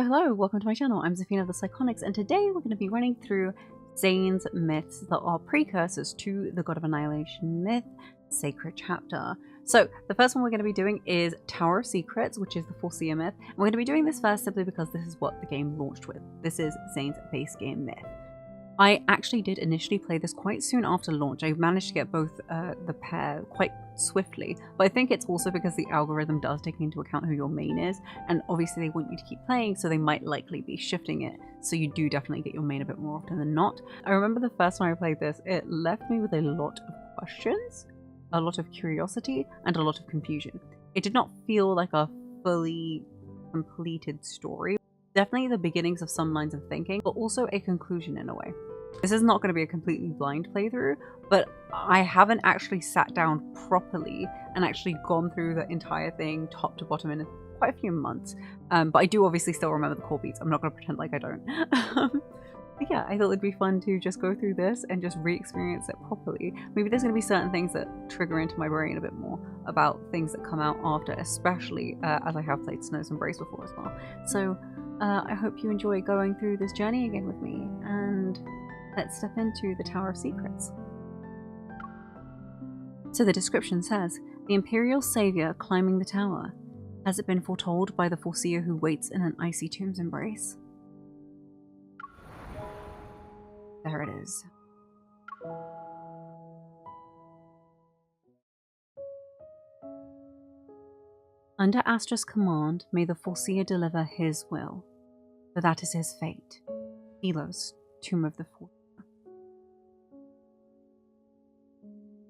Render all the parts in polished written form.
Hello, welcome to my channel. I'm Zafina of the Psychonics, and today we're going to be running through Zayne's myths that are precursors to the God of Annihilation myth, Sacred Chapter. So the first one we're going to be doing is Tower of Secrets, which is the Foreseer myth. And we're going to be doing this first simply because this is what the game launched with. This is Zayne's base game myth. I actually did initially play this quite soon after launch. I managed to get both the pair quite swiftly, but I think it's also because the algorithm does take into account who your main is, and obviously they want you to keep playing, so they might likely be shifting it, so you do definitely get your main a bit more often than not. I remember the first time I played this, it left me with a lot of questions, a lot of curiosity, and a lot of confusion. It did not feel like a fully completed story. Definitely the beginnings of some lines of thinking, but also a conclusion in a way. This is not going to be a completely blind playthrough, but I haven't actually sat down properly and actually gone through the entire thing top to bottom in quite a few months. But I do obviously still remember the core beats. I'm not going to pretend like I don't. But yeah, I thought it'd be fun to just go through this and just re-experience it properly. Maybe there's going to be certain things that trigger into my brain a bit more about things that come out after, especially as I have played Snow's Embrace before as well. So I hope you enjoy going through this journey again with me, and let's step into the Tower of Secrets. So the description says, the Imperial Savior climbing the tower. Has it been foretold by the Foreseer who waits in an icy tomb's embrace? There it is. Under Astra's command, may the Foreseer deliver his will, for that is his fate. Elos, Tomb of the Foreseer.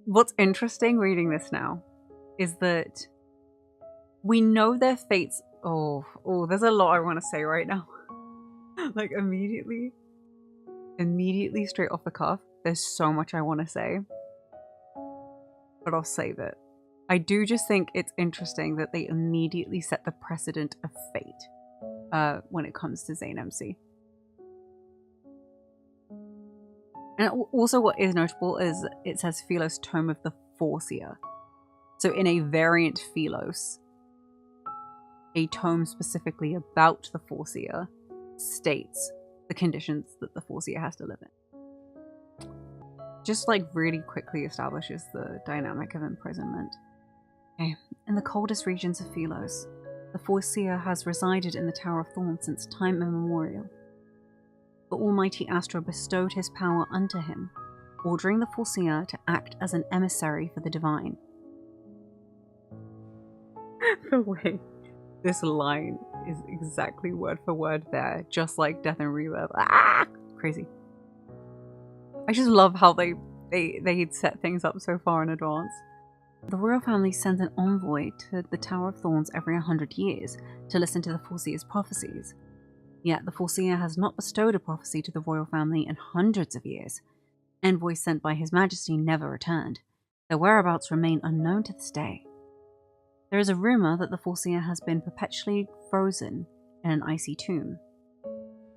What's interesting reading this now is that we know their fates. Oh, there's a lot I want to say right now. Like immediately straight off the cuff, there's so much I want to say, but I'll save it. I do just think it's interesting that they immediately set the precedent of fate when it comes to Zayne MC. And also what is notable is it says Philos, Tome of the Foreseer. So in a variant Philos, a tome specifically about the Foreseer states the conditions that the Foreseer has to live in. Just like really quickly establishes the dynamic of imprisonment. Okay. In the coldest regions of Philos, the Foreseer has resided in the Tower of Thorns since time immemorial. The almighty Astra bestowed his power unto him, ordering the Foreseer to act as an emissary for the divine. The way this line is exactly word for word there, just like Death and Rebirth. Ah! Crazy. I just love how they'd set things up so far in advance. The royal family sends an envoy to the Tower of Thorns every 100 years to listen to the Foreseer's prophecies. Yet the Foreseer has not bestowed a prophecy to the royal family in hundreds of years. Envoys sent by His Majesty never returned. Their whereabouts remain unknown to this day. There is a rumour that the Foreseer has been perpetually frozen in an icy tomb.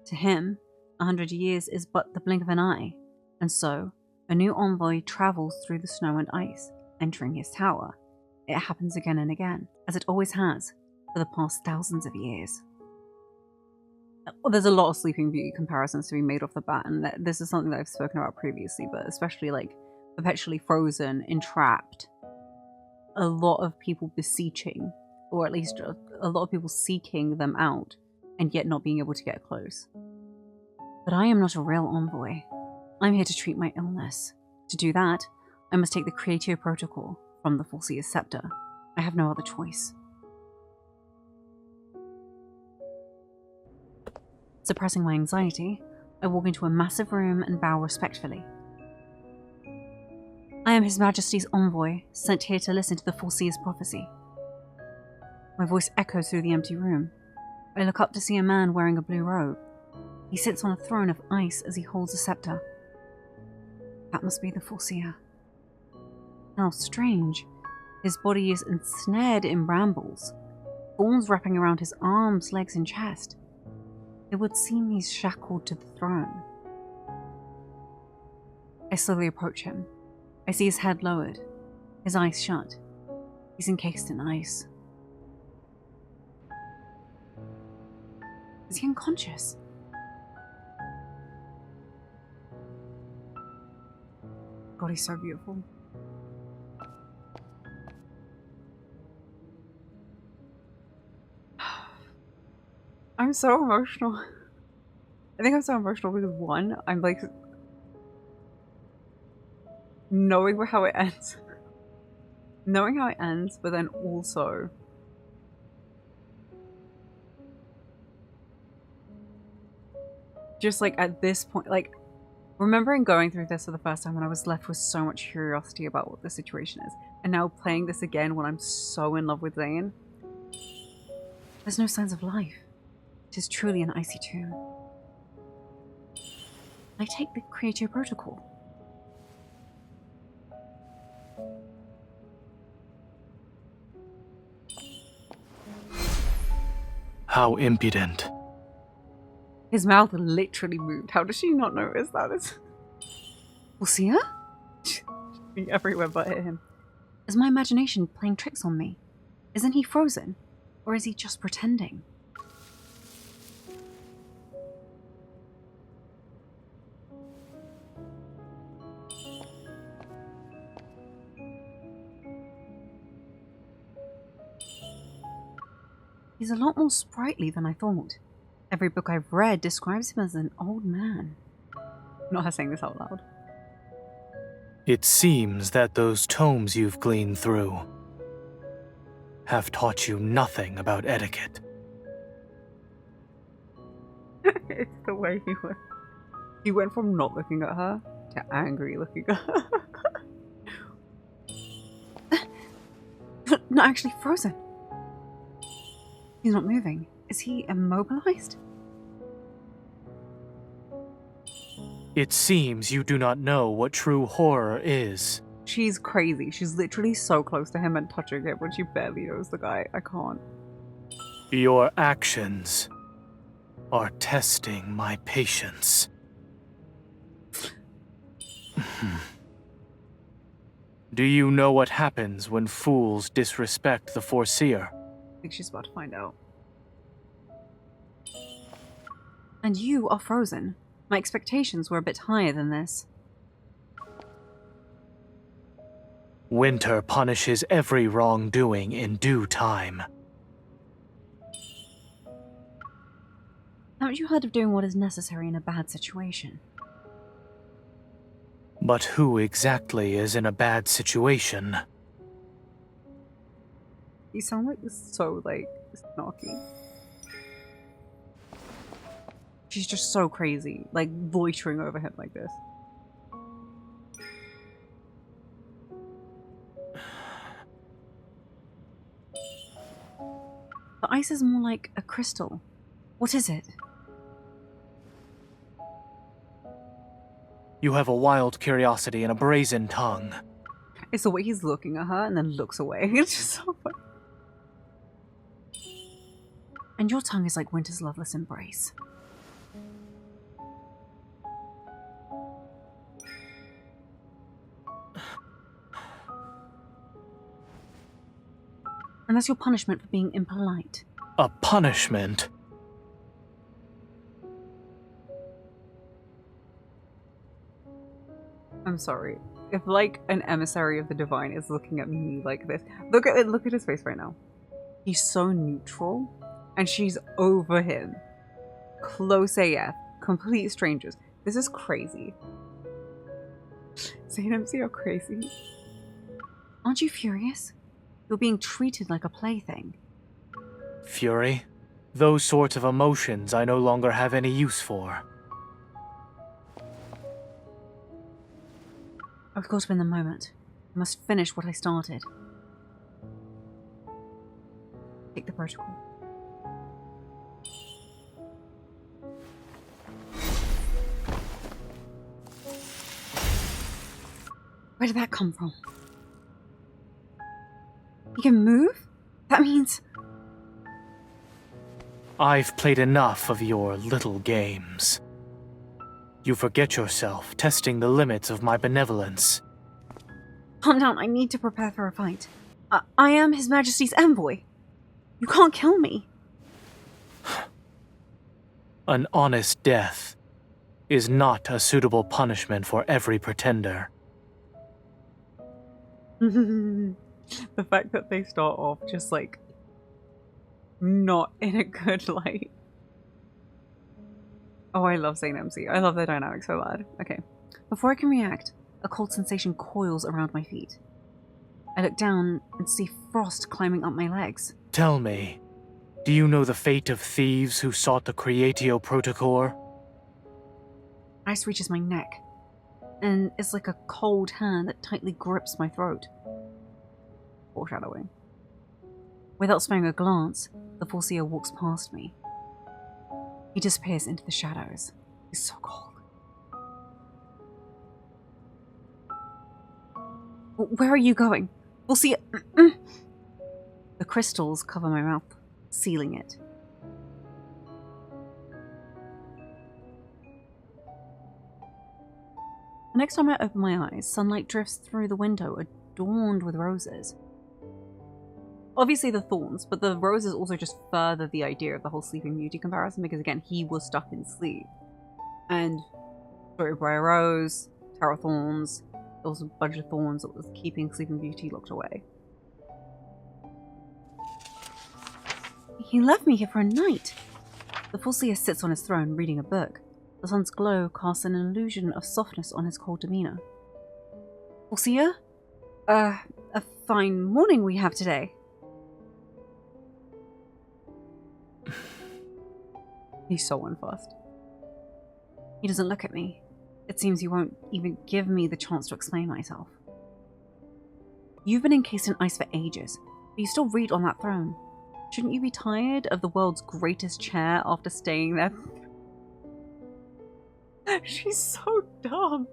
To him, 100 years is but the blink of an eye, and so a new envoy travels through the snow and ice, entering his tower. It happens again and again, as it always has for the past thousands of years. There's a lot of Sleeping Beauty comparisons to be made off the bat, and this is something that I've spoken about previously, but especially like perpetually frozen, entrapped. A lot of people beseeching, or at least a lot of people seeking them out, and yet not being able to get close. But I am not a real envoy. I'm here to treat my illness. To do that, I must take the Creatio Protocol from the Foreseer's scepter. I have no other choice. Suppressing my anxiety, I walk into a massive room and bow respectfully. I am His Majesty's envoy, sent here to listen to the Foreseer's prophecy. My voice echoes through the empty room. I look up to see a man wearing a blue robe. He sits on a throne of ice as he holds a scepter. That must be the Foreseer. How strange. His body is ensnared in brambles, thorns wrapping around his arms, legs, and chest. It would seem he's shackled to the throne. I slowly approach him. I see his head lowered, his eyes shut. He's encased in ice. Is he unconscious? God, he's so beautiful. I'm so emotional. I think I'm so emotional because one, I'm like knowing how it ends. Knowing how it ends, but then also just like at this point, like remembering going through this for the first time when I was left with so much curiosity about what the situation is, and now playing this again when I'm so in love with Zayne. There's no signs of life. It is truly an icy tomb. I take the Creature Protocol. How impudent. His mouth literally moved. How does she not notice that? It's... Foreseer? Be everywhere but him. Is my imagination playing tricks on me? Isn't he frozen? Or is he just pretending? He's a lot more sprightly than I thought. Every book I've read describes him as an old man. Not her saying this out loud. It seems that those tomes you've gleaned through have taught you nothing about etiquette. It's the way he went. He went from not looking at her to angry looking at her. Not actually frozen. He's not moving. Is he immobilized? It seems you do not know what true horror is. She's crazy. She's literally so close to him and touching him when she barely knows the guy. I can't. Your actions are testing my patience. Do you know what happens when fools disrespect the Foreseer? I think she's about to find out. And you are frozen. My expectations were a bit higher than this. Winter punishes every wrongdoing in due time. Haven't you heard of doing what is necessary in a bad situation? But who exactly is in a bad situation? You sound like so, like, snarky. She's just so crazy, like, loitering over him like this. The ice is more like a crystal. What is it? You have a wild curiosity and a brazen tongue. It's the way he's looking at her and then looks away. It's just so funny. And your tongue is like winter's loveless embrace. And that's your punishment for being impolite. A punishment? I'm sorry. If like an emissary of the divine is looking at me like this, look at his face right now. He's so neutral, and she's over him. Close AF, complete strangers. This is crazy. Zayne, see how crazy. Aren't you furious? You're being treated like a plaything. Fury? Those sorts of emotions I no longer have any use for. I've got to win the moment. I must finish what I started. Take the protocol. Where did that come from? You can move? That means... I've played enough of your little games. You forget yourself, testing the limits of my benevolence. Calm down, I need to prepare for a fight. I am His Majesty's envoy. You can't kill me. An honest death is not a suitable punishment for every pretender. The fact that they start off just like not in a good light. Oh, I love Zayne MC. I love their dynamic so bad. Okay. Before I can react, a cold sensation coils around my feet. I look down and see frost climbing up my legs. Tell me, do you know the fate of thieves who sought the Creatio Protocore? Ice reaches my neck, and it's like a cold hand that tightly grips my throat. Foreshadowing. Without sparing a glance, the Foreseer walks past me. He disappears into the shadows. He's so cold. Where are you going? Foreseer! The crystals cover my mouth, sealing it. The next time I open my eyes, sunlight drifts through the window, adorned with roses. Obviously the thorns, but the roses also just further the idea of the whole Sleeping Beauty comparison, because again, he was stuck in sleep. And Storybriar Rose, Tower of Thorns, there was a bunch of thorns that was keeping Sleeping Beauty locked away. He left me here for a night. The Foreseer sits on his throne, reading a book. The sun's glow casts an illusion of softness on his cold demeanor. Foreseer? A fine morning we have today. He's so unfussed. He doesn't look at me. It seems he won't even give me the chance to explain myself. You've been encased in ice for ages, but you still read on that throne. Shouldn't you be tired of the world's greatest chair after staying there? She's so dumb.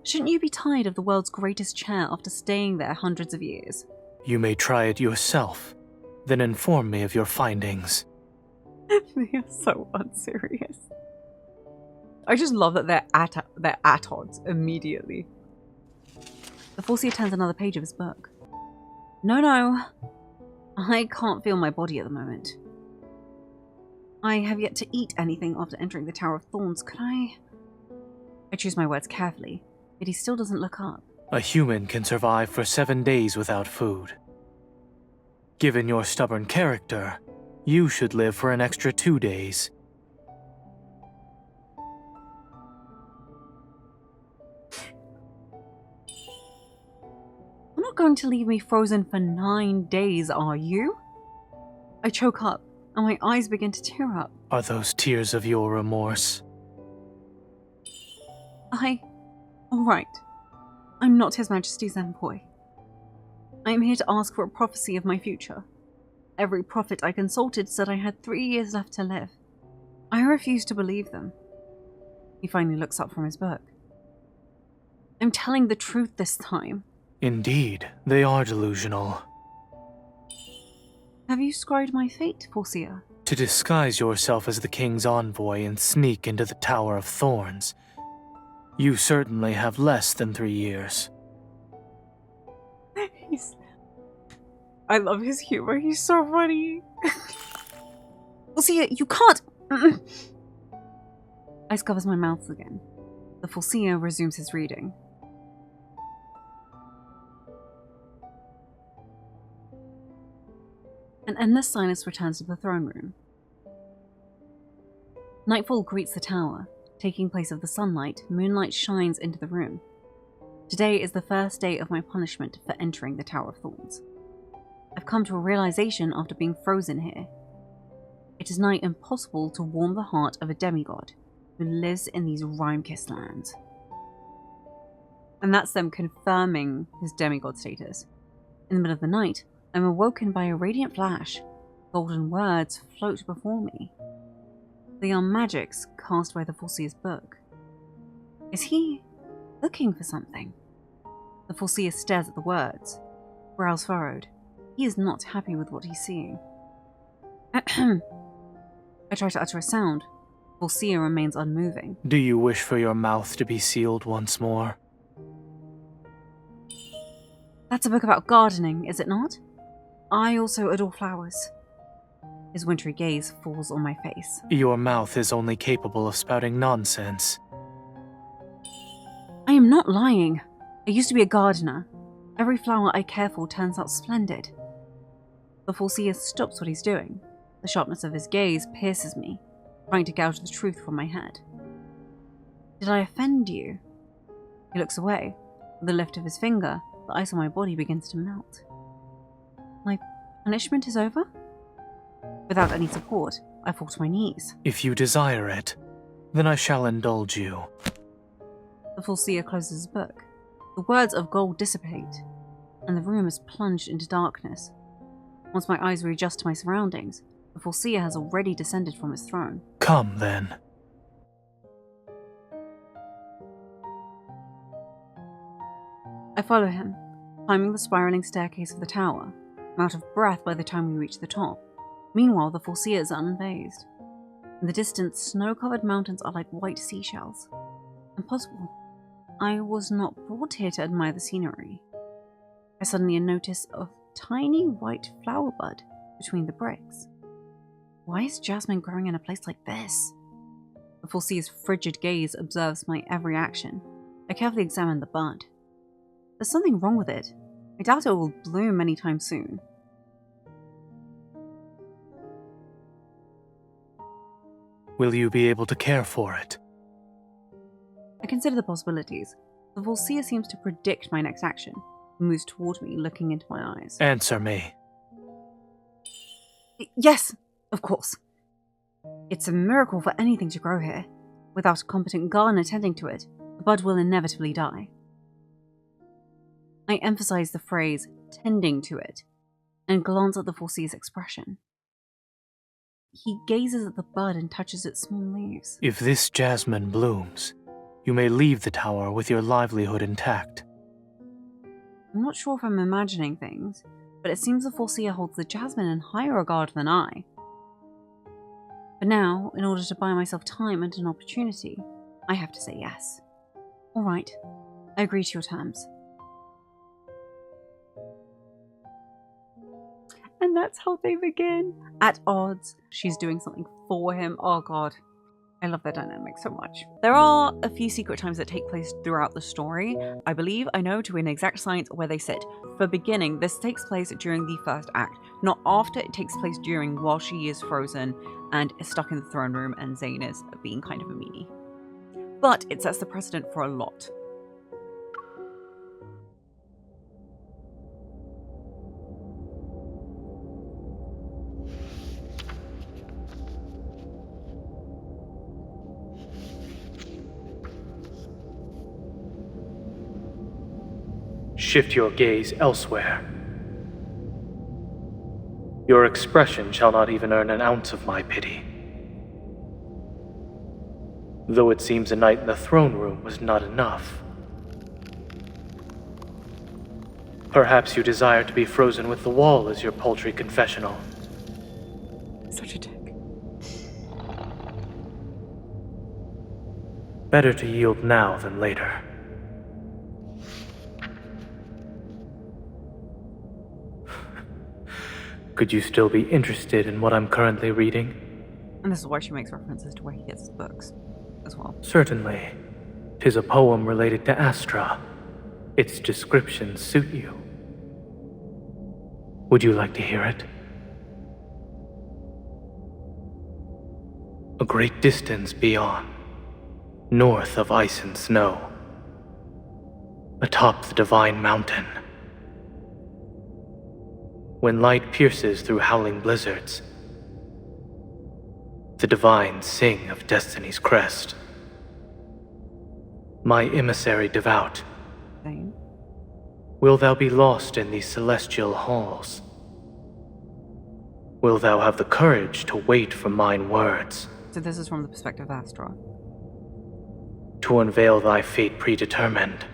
Shouldn't you be tired of the world's greatest chair after staying there hundreds of years? You may try it yourself, then inform me of your findings. They are so unserious. I just love that they're at odds immediately. The Foreseer turns another page of his book. No. I can't feel my body at the moment. I have yet to eat anything after entering the Tower of Thorns. Could I choose my words carefully, yet he still doesn't look up. A human can survive for 7 days without food. Given your stubborn character, you should live for an extra 2 days. You're not going to leave me frozen for 9 days, are you? I choke up, and my eyes begin to tear up. Are those tears of your remorse? Alright. I'm not His Majesty's envoy. I am here to ask for a prophecy of my future. Every prophet I consulted said I had 3 years left to live. I refuse to believe them. He finally looks up from his book. I'm telling the truth this time. Indeed, they are delusional. Have you scryed my fate, Foreseer? To disguise yourself as the king's envoy and sneak into the Tower of Thorns, you certainly have less than 3 years. I love his humor. He's so funny. Foreseer, you can't! Ice covers my mouth again. The Foreseer resumes his reading. An endless silence returns to the throne room. Nightfall greets the tower. Taking place of the sunlight, moonlight shines into the room. Today is the first day of my punishment for entering the Tower of Thorns. I've come to a realization after being frozen here. It is nigh impossible to warm the heart of a demigod who lives in these rime-kissed lands. And that's them confirming his demigod status. In the middle of the night, I'm awoken by a radiant flash. Golden words float before me. They are magics cast by the Foreseer's book. Is he looking for something? The Foreseer stares at the words, brows furrowed. He is not happy with what he's seeing. I try to utter a sound. Foreseer remains unmoving. Do you wish for your mouth to be sealed once more? That's a book about gardening, is it not? I also adore flowers. His wintry gaze falls on my face. Your mouth is only capable of spouting nonsense. I am not lying. I used to be a gardener. Every flower I care for turns out splendid. The Foreseer stops what he's doing. The sharpness of his gaze pierces me, trying to gouge the truth from my head. Did I offend you? He looks away. With a lift of his finger, the ice on my body begins to melt. My punishment is over? Without any support, I fall to my knees. If you desire it, then I shall indulge you. The Foreseer closes his book. The words of gold dissipate, and the room is plunged into darkness. Once my eyes readjust to my surroundings, the Foreseer has already descended from his throne. Come, then. I follow him, climbing the spiraling staircase of the tower. I'm out of breath by the time we reach the top. Meanwhile, the Foreseer is unfazed. In the distance, snow-covered mountains are like white seashells. Impossible. I was not brought here to admire the scenery. I suddenly notice a tiny white flower bud between the bricks. Why is jasmine growing in a place like this? The Foreseer's frigid gaze observes my every action. I carefully examine the bud. There's something wrong with it. I doubt it will bloom anytime soon. Will you be able to care for it? I consider the possibilities. The Foreseer seems to predict my next action. He moves toward me, looking into my eyes. Answer me. Yes, of course. It's a miracle for anything to grow here. Without a competent gardener tending to it, the bud will inevitably die. I emphasize the phrase, tending to it, and glance at the Foreseer's expression. He gazes at the bud and touches its small leaves. If this jasmine blooms, you may leave the tower with your livelihood intact. I'm not sure if I'm imagining things, but it seems the Foreseer holds the jasmine in higher regard than I. But now, in order to buy myself time and an opportunity, I have to say yes. All right, I agree to your terms. And that's how they begin. At odds, she's doing something for him. Oh god, I love their dynamic so much. There are a few secret times that take place throughout the story. I believe I know to an exact science where they sit. For beginning, this takes place during the first act, not after. It takes place during, while she is frozen and is stuck in the throne room and Zayne is being kind of a meanie. But it sets the precedent for a lot. Shift your gaze elsewhere. Your expression shall not even earn an ounce of my pity. Though it seems a night in the throne room was not enough. Perhaps you desire to be frozen with the wall as your paltry confessional. Such a dick. Better to yield now than later. Could you still be interested in what I'm currently reading? And this is why she makes references to where he gets his books, as well. Certainly. 'Tis a poem related to Astra. Its descriptions suit you. Would you like to hear it? A great distance beyond, north of ice and snow, atop the divine mountain. When light pierces through howling blizzards, the divines sing of destiny's crest. My emissary devout, Zayne? will thou be lost in these celestial halls? Will thou have the courage to wait for mine words? So this is from the perspective of Astra. To unveil thy fate predetermined?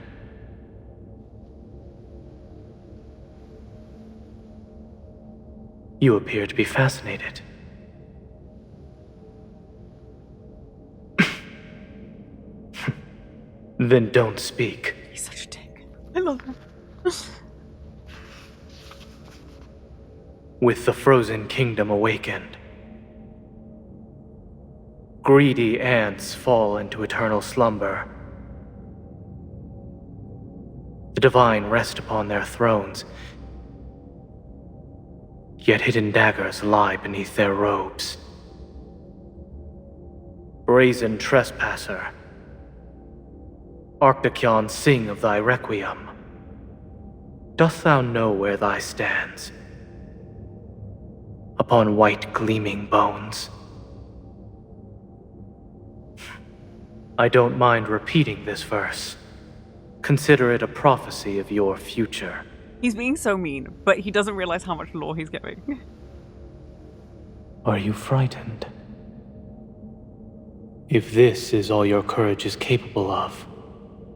You appear to be fascinated. Then don't speak. He's such a dick. I love him. With the frozen kingdom awakened, Greedy ants fall into eternal slumber. The divine rest upon their thrones, yet hidden daggers lie beneath their robes. Brazen trespasser, Arcticion, sing of thy requiem. Dost thou know where thy stands? Upon white gleaming bones. I don't mind repeating this verse. Consider it a prophecy of your future. He's being so mean, but he doesn't realize how much lore he's giving. Are you frightened? If this is all your courage is capable of,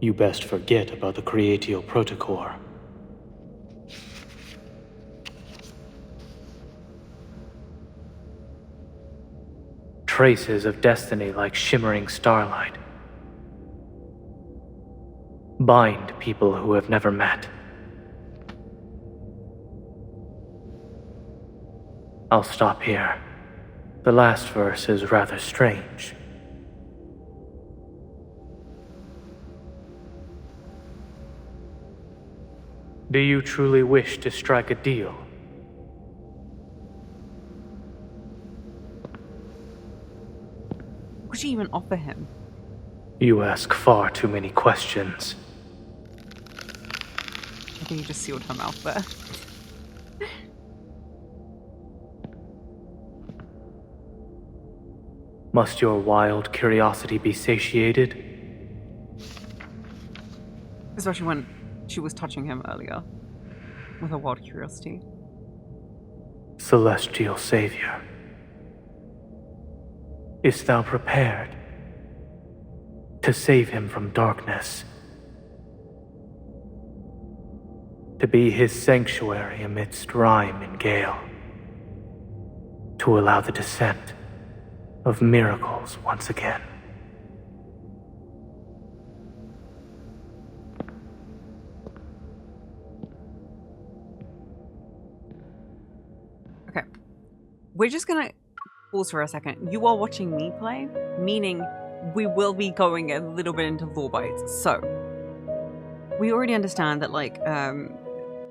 you best forget about the Creatio Protocor. Traces of destiny like shimmering starlight. Bind people who have never met. I'll stop here. The last verse is rather strange. Do you truly wish to strike a deal? What would she even offer him? You ask far too many questions. I think he just sealed her mouth there. Must your wild curiosity be satiated? Especially when she was touching him earlier with her wild curiosity. Celestial Savior, is thou prepared to save him from darkness? To be his sanctuary amidst rime and gale? To allow the descent of miracles once again? Okay. We're just gonna pause for a second. You are watching me play, meaning we will be going a little bit into lore bites. So, we already understand that, like,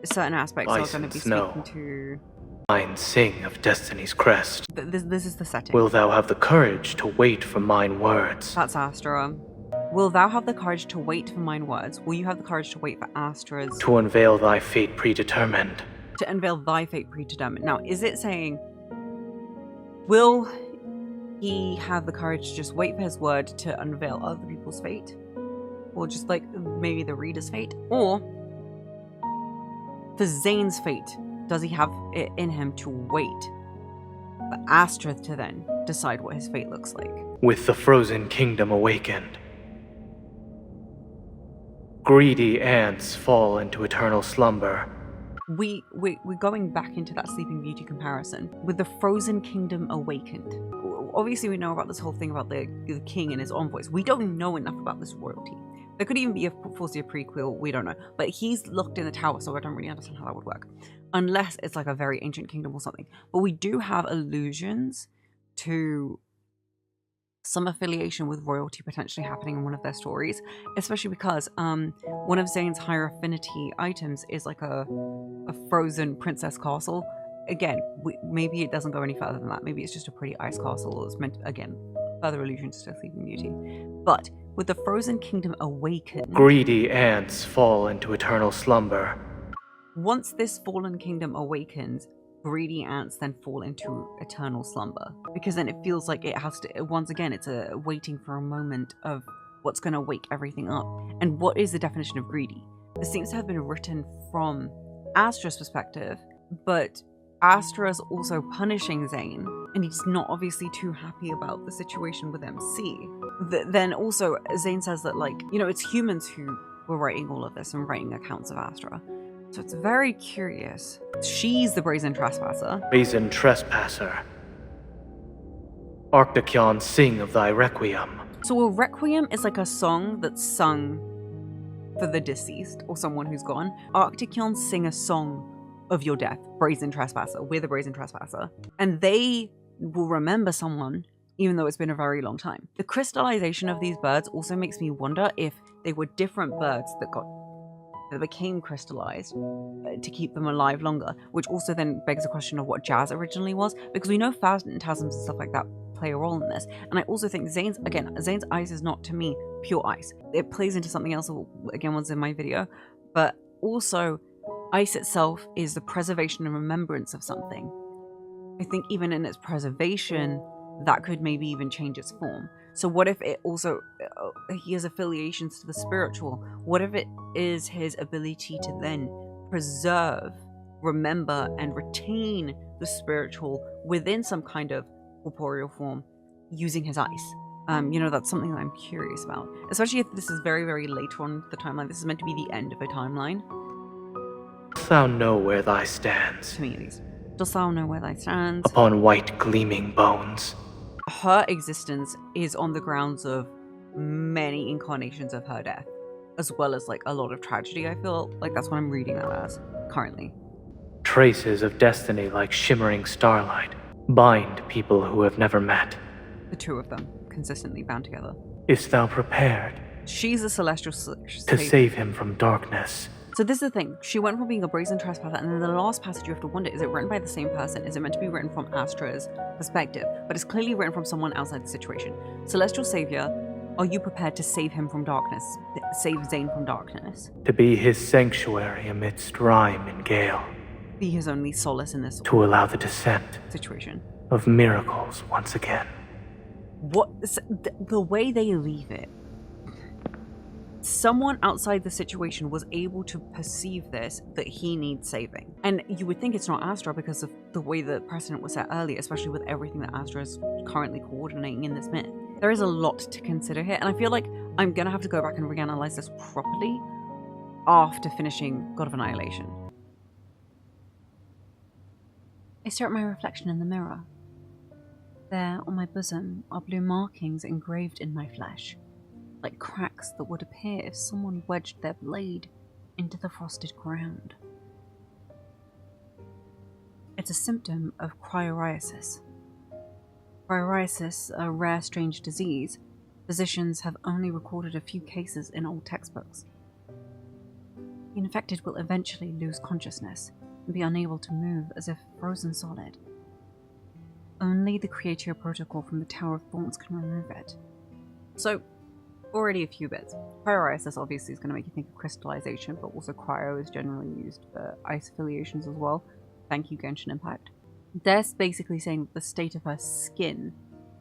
certain aspects are going to be speaking to... Mine sing of destiny's crest. This is the setting. Will thou have the courage to wait for mine words? That's Astra. Will thou have the courage to wait for mine words? Will you have the courage to wait for Astra's... To unveil thy fate predetermined. To unveil thy fate predetermined. Now, is it saying... Will he have the courage to just wait for his word to unveil other people's fate? Or just, like, maybe the reader's fate? Or... for Zayne's fate, does he have it in him to wait for Astra to then decide what his fate looks like? With the frozen kingdom awakened, greedy ants fall into eternal slumber. We're going back into that Sleeping Beauty comparison. With the frozen kingdom awakened. Obviously we know about this whole thing about the king and his envoys. We don't know enough about this royalty. There could even be a Foreseer prequel, we don't know. But he's locked in the tower, so I don't really understand how that would work. Unless it's like a very ancient kingdom or something. But we do have allusions to some affiliation with royalty potentially happening in one of their stories. Especially because one of Zayne's higher affinity items is like a frozen princess castle. Again, maybe it doesn't go any further than that. Maybe it's just a pretty ice castle. It's meant, again, further allusions to Sleeping Beauty. But with the frozen kingdom awakened, greedy ants fall into eternal slumber. Once this fallen kingdom awakens, greedy ants then fall into eternal slumber. Because then it feels like it has to, once again, it's a waiting for a moment of what's going to wake everything up. And what is the definition of greedy? This seems to have been written from Astra's perspective, but Astra's also punishing Zayne, and he's not obviously too happy about the situation with MC. Then also, Zayne says that, like, you know, it's humans who were writing all of this and writing accounts of Astra. So it's very curious. She's the brazen trespasser. Brazen trespasser. Arcticion, sing of thy requiem. So a requiem is like a song that's sung for the deceased or someone who's gone. Arcticion sing a song of your death. Brazen trespasser. We're the brazen trespasser. And they will remember someone even though it's been a very long time. The crystallization of these birds also makes me wonder if they were different birds that became crystallized to keep them alive longer, which also then begs the question of what jazz originally was, because we know phantasms and stuff like that play a role in this. And I also think Zayne's ice is not, to me, pure ice. It plays into something else, again, was in my video, but also ice itself is the preservation and remembrance of something. I think even in its preservation, that could maybe even change its form. So what if it also, he has affiliations to the spiritual? What if it is his ability to then preserve, remember, and retain the spiritual within some kind of corporeal form using his ice? That's something that I'm curious about. Especially if this is very, very later on the timeline. This is meant to be the end of a timeline. Dost thou know where thy stands? To me, at least. Dost thou know where thy stands? Upon white gleaming bones. Her existence is on the grounds of many incarnations of her death, as well as like a lot of tragedy. I feel like that's what I'm reading that as currently. Traces of destiny like shimmering starlight bind people who have never met. The two of them consistently bound together. Is thou prepared? She's a celestial to save him from darkness. So this is the thing. She went from being a brazen trespasser, and then the last passage you have to wonder, is it written by the same person? Is it meant to be written from Astra's perspective? But it's clearly written from someone outside the situation. Celestial Savior, are you prepared to save him from darkness? Save Zayne from darkness? To be his sanctuary amidst rime and gale. Be his only solace in this to allow the descent situation of miracles once again. What the way they leave it, someone outside the situation was able to perceive this, that he needs saving. And you would think it's not Astra because of the way the precedent was set earlier, especially with everything that Astra is currently coordinating in this myth. There is a lot to consider here, and I feel like I'm gonna have to go back and reanalyze this properly after finishing God of Annihilation. I stare at my reflection in the mirror. There, on my bosom, are blue markings engraved in my flesh, like cracks that would appear if someone wedged their blade into the frosted ground. It's a symptom of cryoriasis. Cryoriasis, a rare strange disease, physicians have only recorded a few cases in old textbooks. The infected will eventually lose consciousness and be unable to move as if frozen solid. Only the Creatio Protocol from the Tower of Thorns can remove it. So, already a few bits. Cryoriasis obviously is going to make you think of crystallization, but also cryo is generally used for ice affiliations as well. Thank you, Genshin Impact. They're basically saying that the state of her skin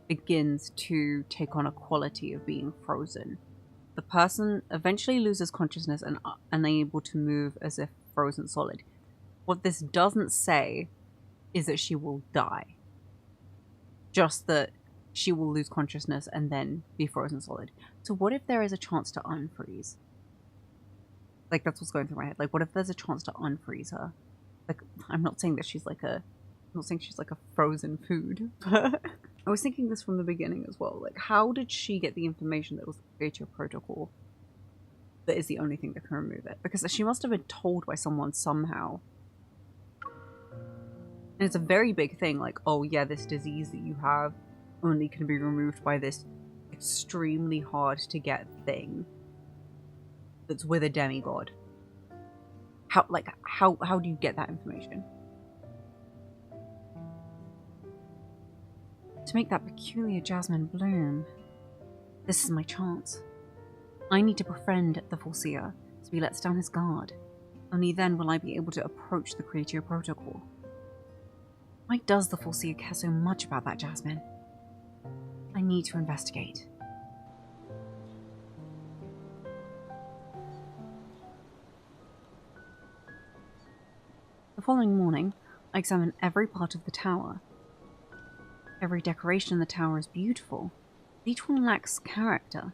begins to take on a quality of being frozen. The person eventually loses consciousness and unable to move as if frozen solid. What this doesn't say is that she will die. Just that she will lose consciousness and then be frozen solid. So what if there is a chance to unfreeze? Like, that's what's going through my head. Like, what if there's a chance to unfreeze her? Like, I'm not saying she's like a frozen food, but I was thinking this from the beginning as well. Like, how did she get the information that was the Creatio Protocol that is the only thing that can remove it? Because she must have been told by someone somehow. And it's a very big thing, like, oh yeah, this disease that you have only can be removed by this extremely hard to get thing that's with a demigod. How do you get that information? To make that peculiar jasmine bloom. This is my chance. I need to befriend the Foreseer, so he lets down his guard. Only then will I be able to approach the Creatio Protocol. Why does the Foreseer care so much about that jasmine? I need to investigate. The following morning, I examine every part of the tower. Every decoration in the tower is beautiful, but each one lacks character.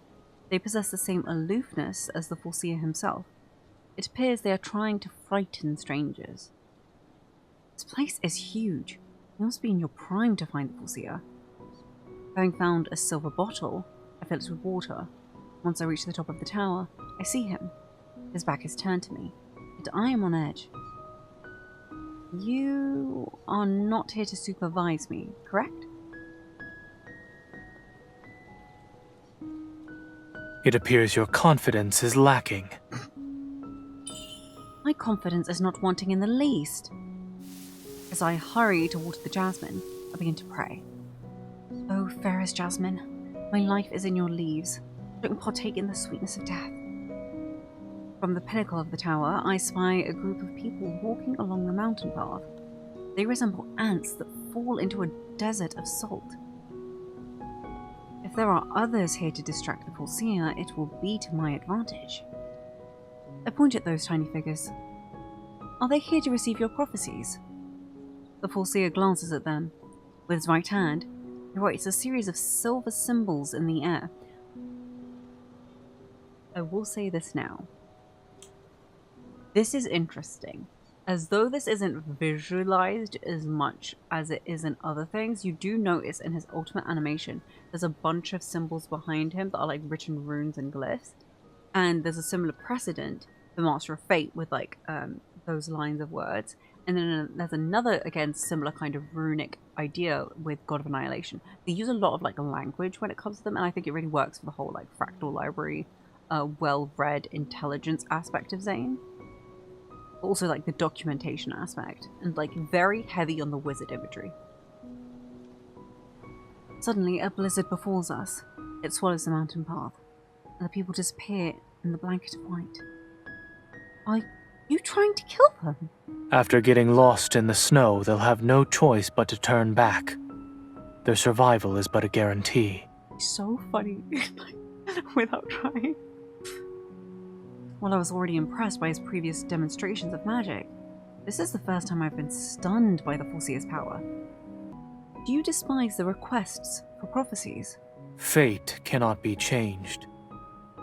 They possess the same aloofness as the Foreseer himself. It appears they are trying to frighten strangers. This place is huge. You must be in your prime to find the Foreseer. Having found a silver bottle, I fill it with water. Once I reach the top of the tower, I see him. His back is turned to me, but I am on edge. You are not here to supervise me, correct? It appears your confidence is lacking. My confidence is not wanting in the least. As I hurry to water the jasmine, I begin to pray. Oh, fairest jasmine, my life is in your leaves. Don't partake in the sweetness of death. From the pinnacle of the tower, I spy a group of people walking along the mountain path. They resemble ants that fall into a desert of salt. If there are others here to distract the Foreseer, it will be to my advantage. I point at those tiny figures. Are they here to receive your prophecies? The Foreseer glances at them. With his right hand, he writes a series of silver symbols in the air. I will say this now. This is interesting. As though this isn't visualized as much as it is in other things, you do notice in his ultimate animation, there's a bunch of symbols behind him that are like written runes and glyphs. And there's a similar precedent for Master of Fate with like those lines of words. And then there's another, again, similar kind of runic idea with God of Annihilation. They use a lot of like language when it comes to them, and I think it really works for the whole like fractal library, well-read intelligence aspect of Zayne. Also like the documentation aspect, and like very heavy on the wizard imagery. Suddenly a blizzard befalls us. It swallows the mountain path, and the people disappear in the blanket of white. Are you trying to kill them? After getting lost in the snow, they'll have no choice but to turn back. Their survival is but a guarantee. So funny. Without trying. While I was already impressed by his previous demonstrations of magic, this is the first time I've been stunned by the Foreseer's power. Do you despise the requests for prophecies? Fate cannot be changed.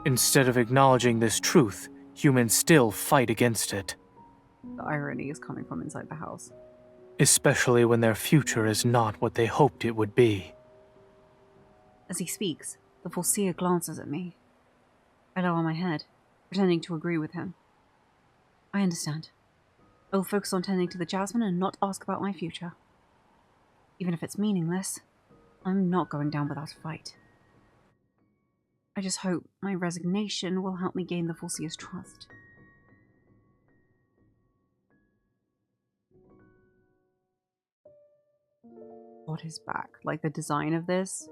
Instead of acknowledging this truth, humans still fight against it. The irony is coming from inside the house. Especially when their future is not what they hoped it would be. As he speaks, the Foreseer glances at me. I lower my head, pretending to agree with him. I understand. I will focus on tending to the jasmine and not ask about my future. Even if it's meaningless, I'm not going down without a fight. I just hope my resignation will help me gain the Foreseer's trust. God is back. Like, the design of this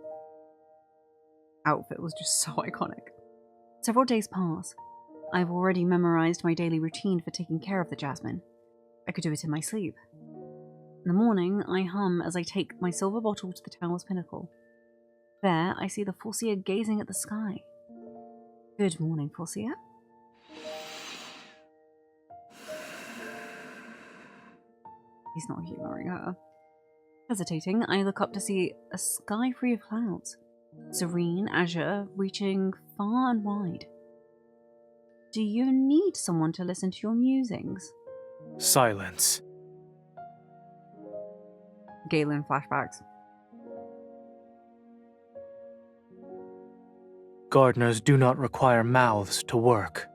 outfit was just so iconic. Several days pass. I've already memorized my daily routine for taking care of the jasmine. I could do it in my sleep. In the morning, I hum as I take my silver bottle to the tower's pinnacle. There, I see the Foreseer gazing at the sky. Good morning, Foreseer. He's not humouring her. Hesitating, I look up to see a sky free of clouds. Serene azure, reaching far and wide. Do you need someone to listen to your musings? Silence. Galen flashbacks. Gardeners do not require mouths to work.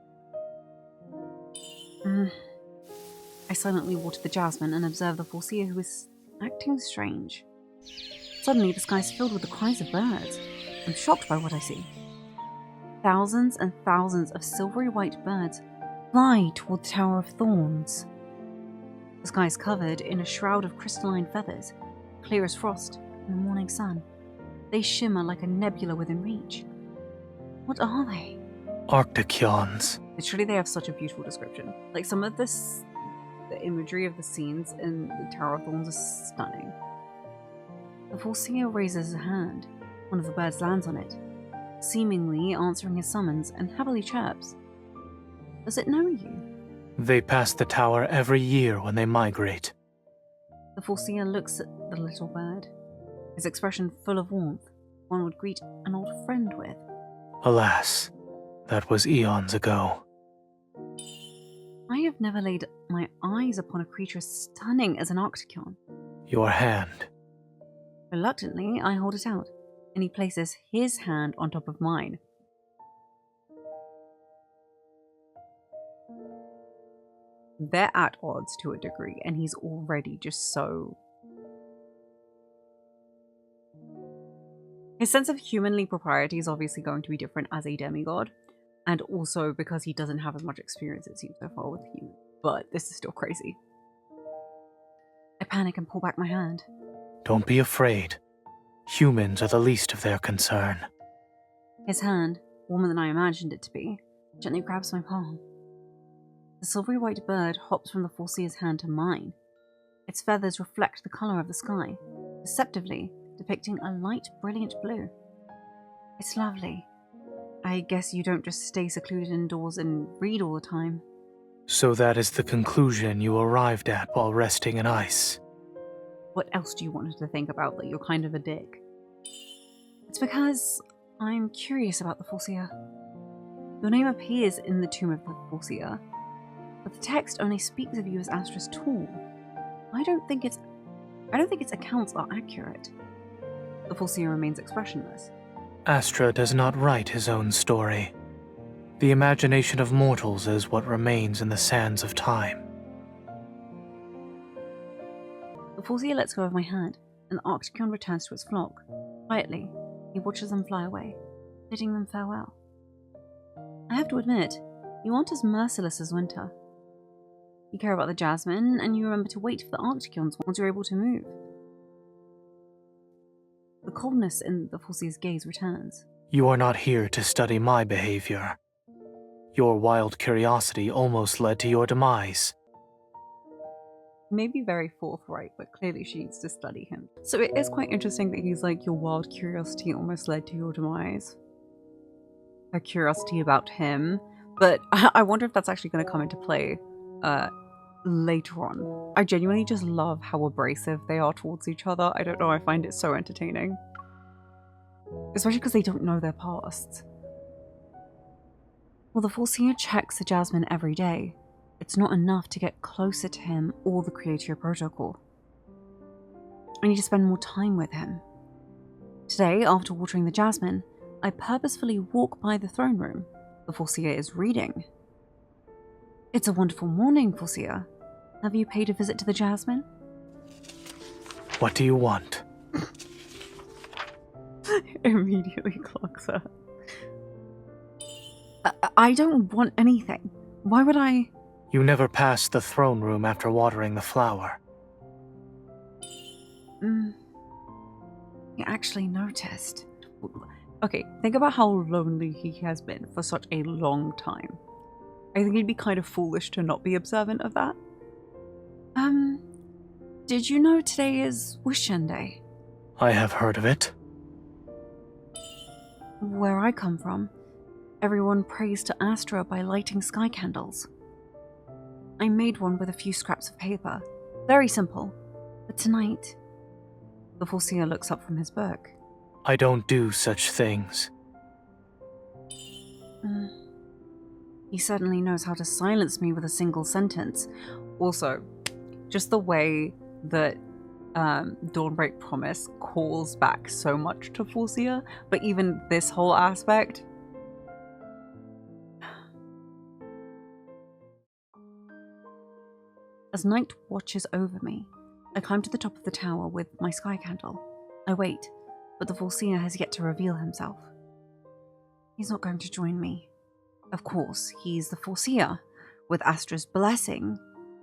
I silently water the jasmine and observe the Foreseer, who is acting strange. Suddenly, the sky is filled with the cries of birds. I'm shocked by what I see. Thousands and thousands of silvery white birds fly toward the Tower of Thorns. The sky is covered in a shroud of crystalline feathers, clear as frost in the morning sun. They shimmer like a nebula within reach. What are they? Arctichions. Literally, they have such a beautiful description. Like, some of the imagery of the scenes in the Tower of Thorns is stunning. The Foreseer raises a hand. One of the birds lands on it, seemingly answering his summons, and happily chirps. Does it know you? They pass the tower every year when they migrate. The Foreseer looks at the little bird, his expression full of warmth, one would greet an old friend with. Alas, that was eons ago. I have never laid my eyes upon a creature as stunning as an Arctichion. Your hand. Reluctantly, I hold it out, and he places his hand on top of mine. They're at odds to a degree, and he's already just so... His sense of humanly propriety is obviously going to be different as a demigod, and also because he doesn't have as much experience, it seems, so far with humans. But this is still crazy. I panic and pull back my hand. Don't be afraid. Humans are the least of their concern. His hand, warmer than I imagined it to be, gently grabs my palm. The silvery white bird hops from the Foreseer's hand to mine. Its feathers reflect the colour of the sky, deceptively depicting a light, brilliant blue. It's lovely. I guess you don't just stay secluded indoors and read all the time. So that is the conclusion you arrived at while resting in ice. What else do you want her to think about that you're kind of a dick? It's because I'm curious about the Foreseer. Your name appears in the tomb of the Foreseer, but the text only speaks of you as Astra's tool. I don't think its accounts are accurate. The Foreseer remains expressionless. Astra does not write his own story. The imagination of mortals is what remains in the sands of time. The Foreseer lets go of my hand, and the Arcticon returns to its flock. Quietly, he watches them fly away, bidding them farewell. I have to admit, you aren't as merciless as Winter. You care about the jasmine, and you remember to wait for the Arcticons once you're able to move. The coldness in the Foreseer's gaze returns. You are not here to study my behavior. Your wild curiosity almost led to your demise. Maybe very forthright, but clearly she needs to study him. So it is quite interesting that he's like, your wild curiosity almost led to your demise. Her curiosity about him. But I wonder if that's actually going to come into play later on. I genuinely just love how abrasive they are towards each other. I don't know, I find it so entertaining. Especially because they don't know their pasts. Well, the Foreseer checks the jasmine every day. It's not enough to get closer to him or the Creator Protocol. I need to spend more time with him. Today, after watering the jasmine, I purposefully walk by the throne room. The Foreseer is reading. It's a wonderful morning, Foreseer. Have you paid a visit to the jasmine? What do you want? Immediately clocks her. I don't want anything. Why would I? You never passed the throne room after watering the flower. You actually noticed. Okay, think about how lonely he has been for such a long time. I think he'd be kind of foolish to not be observant of that. Did you know today is Wishen Day? I have heard of it. Where I come from, everyone prays to Astra by lighting sky candles. I made one with a few scraps of paper. Very simple. But tonight, the Foreseer looks up from his book. I don't do such things. He certainly knows how to silence me with a single sentence. Also, just the way that Dawnbreak Promise calls back so much to Foreseer, but even this whole aspect. As night watches over me, I climb to the top of the tower with my sky candle. I wait, but the Foreseer has yet to reveal himself. He's not going to join me. Of course, he's the Foreseer. With Astra's blessing,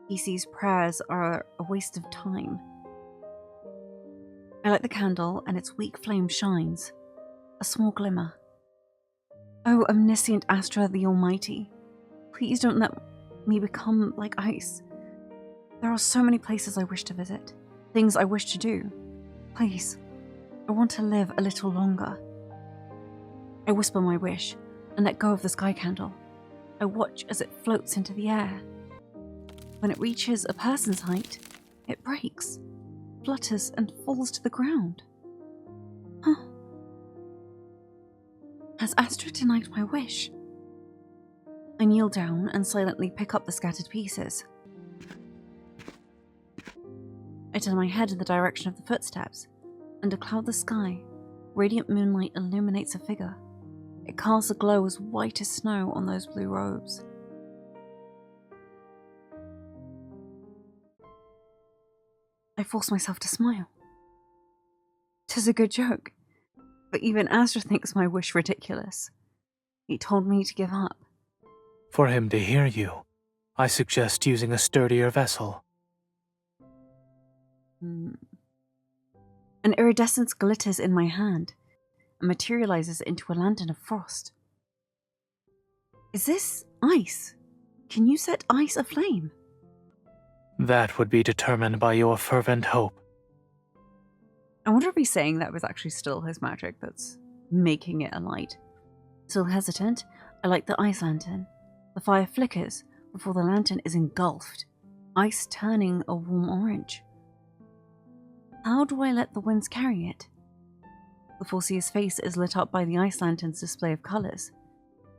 he sees prayers are a waste of time. I light the candle and its weak flame shines. A small glimmer. Oh, omniscient Astra the Almighty, please don't let me become like ice. There are so many places I wish to visit, things I wish to do. Please, I want to live a little longer. I whisper my wish and let go of the sky candle. I watch as it floats into the air. When it reaches a person's height, it breaks, flutters, and falls to the ground. Huh. Has Astra denied my wish? I kneel down and silently pick up the scattered pieces. I turn my head in the direction of the footsteps, and a cloud the sky, radiant moonlight illuminates a figure. It casts a glow as white as snow on those blue robes. I force myself to smile. 'Tis a good joke, But even Astra thinks my wish ridiculous. He told me to give up. For him to hear you, I suggest using a sturdier vessel. An iridescence glitters in my hand and materializes into a lantern of frost. Is this ice? Can you set ice aflame? That would be determined by your fervent hope. I wonder if he's saying that was actually still his magic that's making it a light. Still hesitant, I light the ice lantern. The fire flickers before the lantern is engulfed, ice turning a warm orange. How do I let the winds carry it? The Foreseer's face is lit up by the ice lantern's display of colours.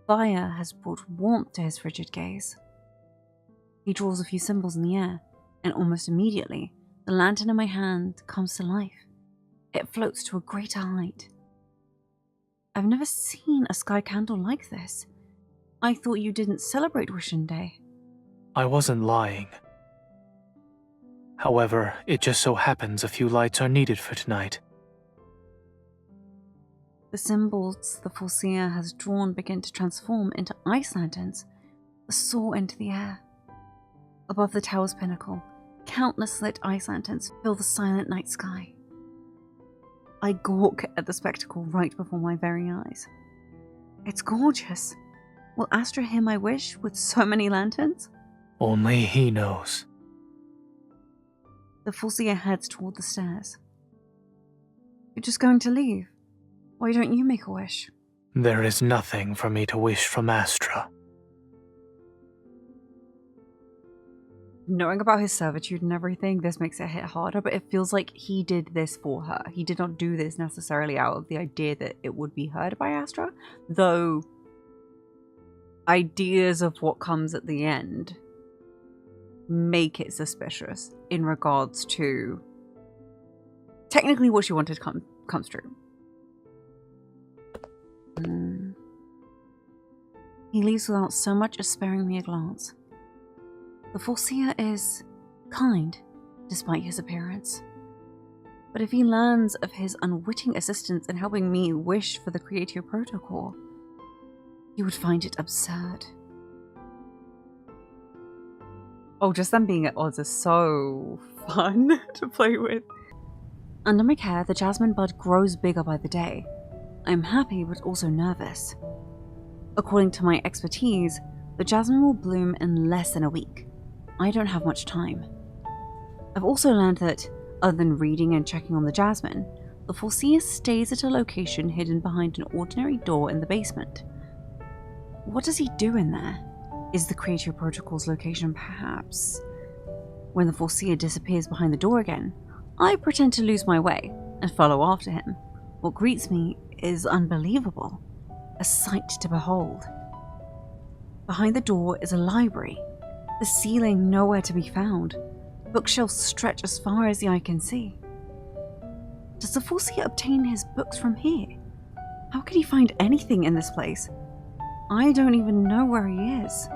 Fire has brought warmth to his frigid gaze. He draws a few symbols in the air, and almost immediately, the lantern in my hand comes to life. It floats to a greater height. I've never seen a sky candle like this. I thought you didn't celebrate Wishin' Day. I wasn't lying. However, it just so happens a few lights are needed for tonight. The symbols the Foreseer has drawn begin to transform into ice lanterns that soar into the air. Above the tower's pinnacle, countless lit ice lanterns fill the silent night sky. I gawk at the spectacle right before my very eyes. It's gorgeous. Will Astra hear my wish with so many lanterns? Only he knows. The Foreseer heads toward the stairs. You're just going to leave? Why don't you make a wish? There is nothing for me to wish from Astra. Knowing about his servitude and everything, this makes it hit harder, but it feels like he did this for her. He did not do this necessarily out of the idea that it would be heard by Astra, though ideas of what comes at the end make it suspicious in regards to technically what she wanted comes true. He leaves without so much as sparing me a glance. The Foreseer is kind, despite his appearance. But if he learns of his unwitting assistance in helping me wish for the Creatio Protocol, he would find it absurd. Oh, just them being at odds is so fun to play with. Under my care, the jasmine bud grows bigger by the day. I'm happy but also nervous. According to my expertise, the jasmine will bloom in less than a week. I don't have much time. I've also learned that, other than reading and checking on the jasmine, the Foreseer stays at a location hidden behind an ordinary door in the basement. What does he do in there? Is the Creatio Protocol's location perhaps? When the Foreseer disappears behind the door again, I pretend to lose my way and follow after him. What greets me is unbelievable, a sight to behold. Behind the door is a library, the ceiling nowhere to be found. Bookshelves stretch as far as the eye can see. Does the Foreseer obtain his books from here? How can he find anything in this place? I don't even know where he is.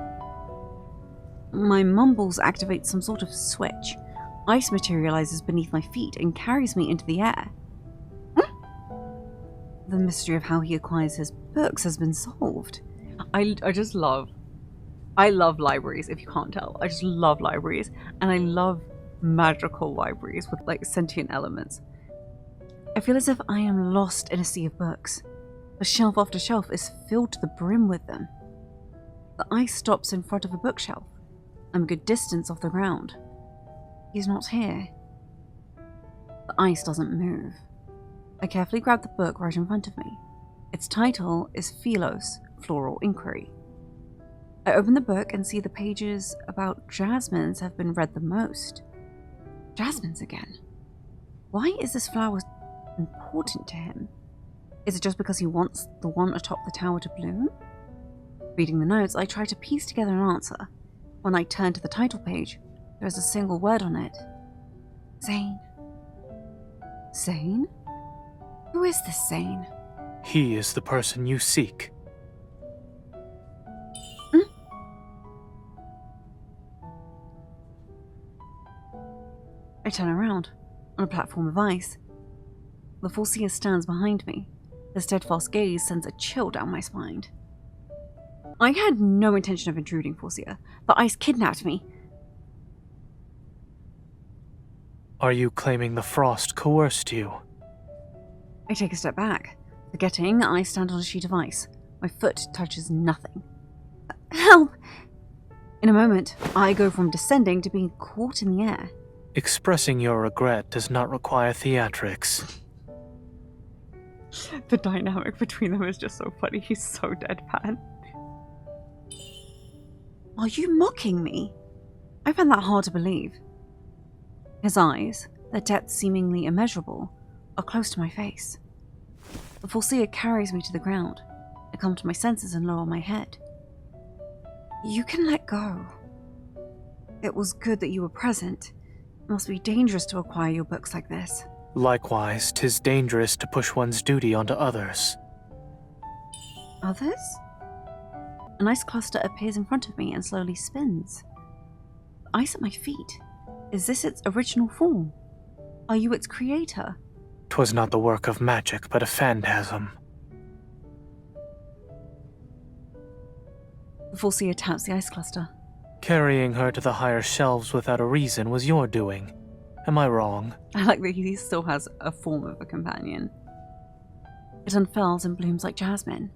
My mumbles activate some sort of switch. Ice materializes beneath my feet and carries me into the air. The mystery of how he acquires his books has been solved. I love libraries, if you can't tell. I just love libraries, and I love magical libraries with like sentient elements. I feel as if I am lost in a sea of books. The shelf after shelf is filled to the brim with them. The ice stops in front of a bookshelf. I'm a good distance off the ground. He's not here. The ice doesn't move. I carefully grab the book right in front of me. Its title is Philos, Floral Inquiry. I open the book and see the pages about jasmines have been read the most. Jasmines again. Why is this flower important to him? Is it just because he wants the one atop the tower to bloom? Reading the notes, I try to piece together an answer. When I turn to the title page, there is a single word on it. Zayne. Zayne? Who is this Zayne? He is the person you seek. I turn around, on a platform of ice. The Foreseer stands behind me, The steadfast gaze sends a chill down my spine. I had no intention of intruding, Foreseer. The ice kidnapped me. Are you claiming the frost coerced you? I take a step back. Forgetting, I stand on a sheet of ice. My foot touches nothing. Help! In a moment, I go from descending to being caught in the air. Expressing your regret does not require theatrics. The dynamic between them is just so funny. He's so deadpan. Are you mocking me? I found that hard to believe. His eyes, their depth seemingly immeasurable, are close to my face. The Foreseer carries me to the ground. I come to my senses and lower my head. You can let go. It was good that you were present. It must be dangerous to acquire your books like this. Likewise, 'tis dangerous to push one's duty onto others. Others? An ice cluster appears in front of me and slowly spins. The ice at my feet. Is this its original form? Are you its creator? 'Twas not the work of magic, but a phantasm. The Foreseer taps the ice cluster. Carrying her to the higher shelves without a reason was your doing. Am I wrong? I like that he still has a form of a companion. It unfurls and blooms like jasmine,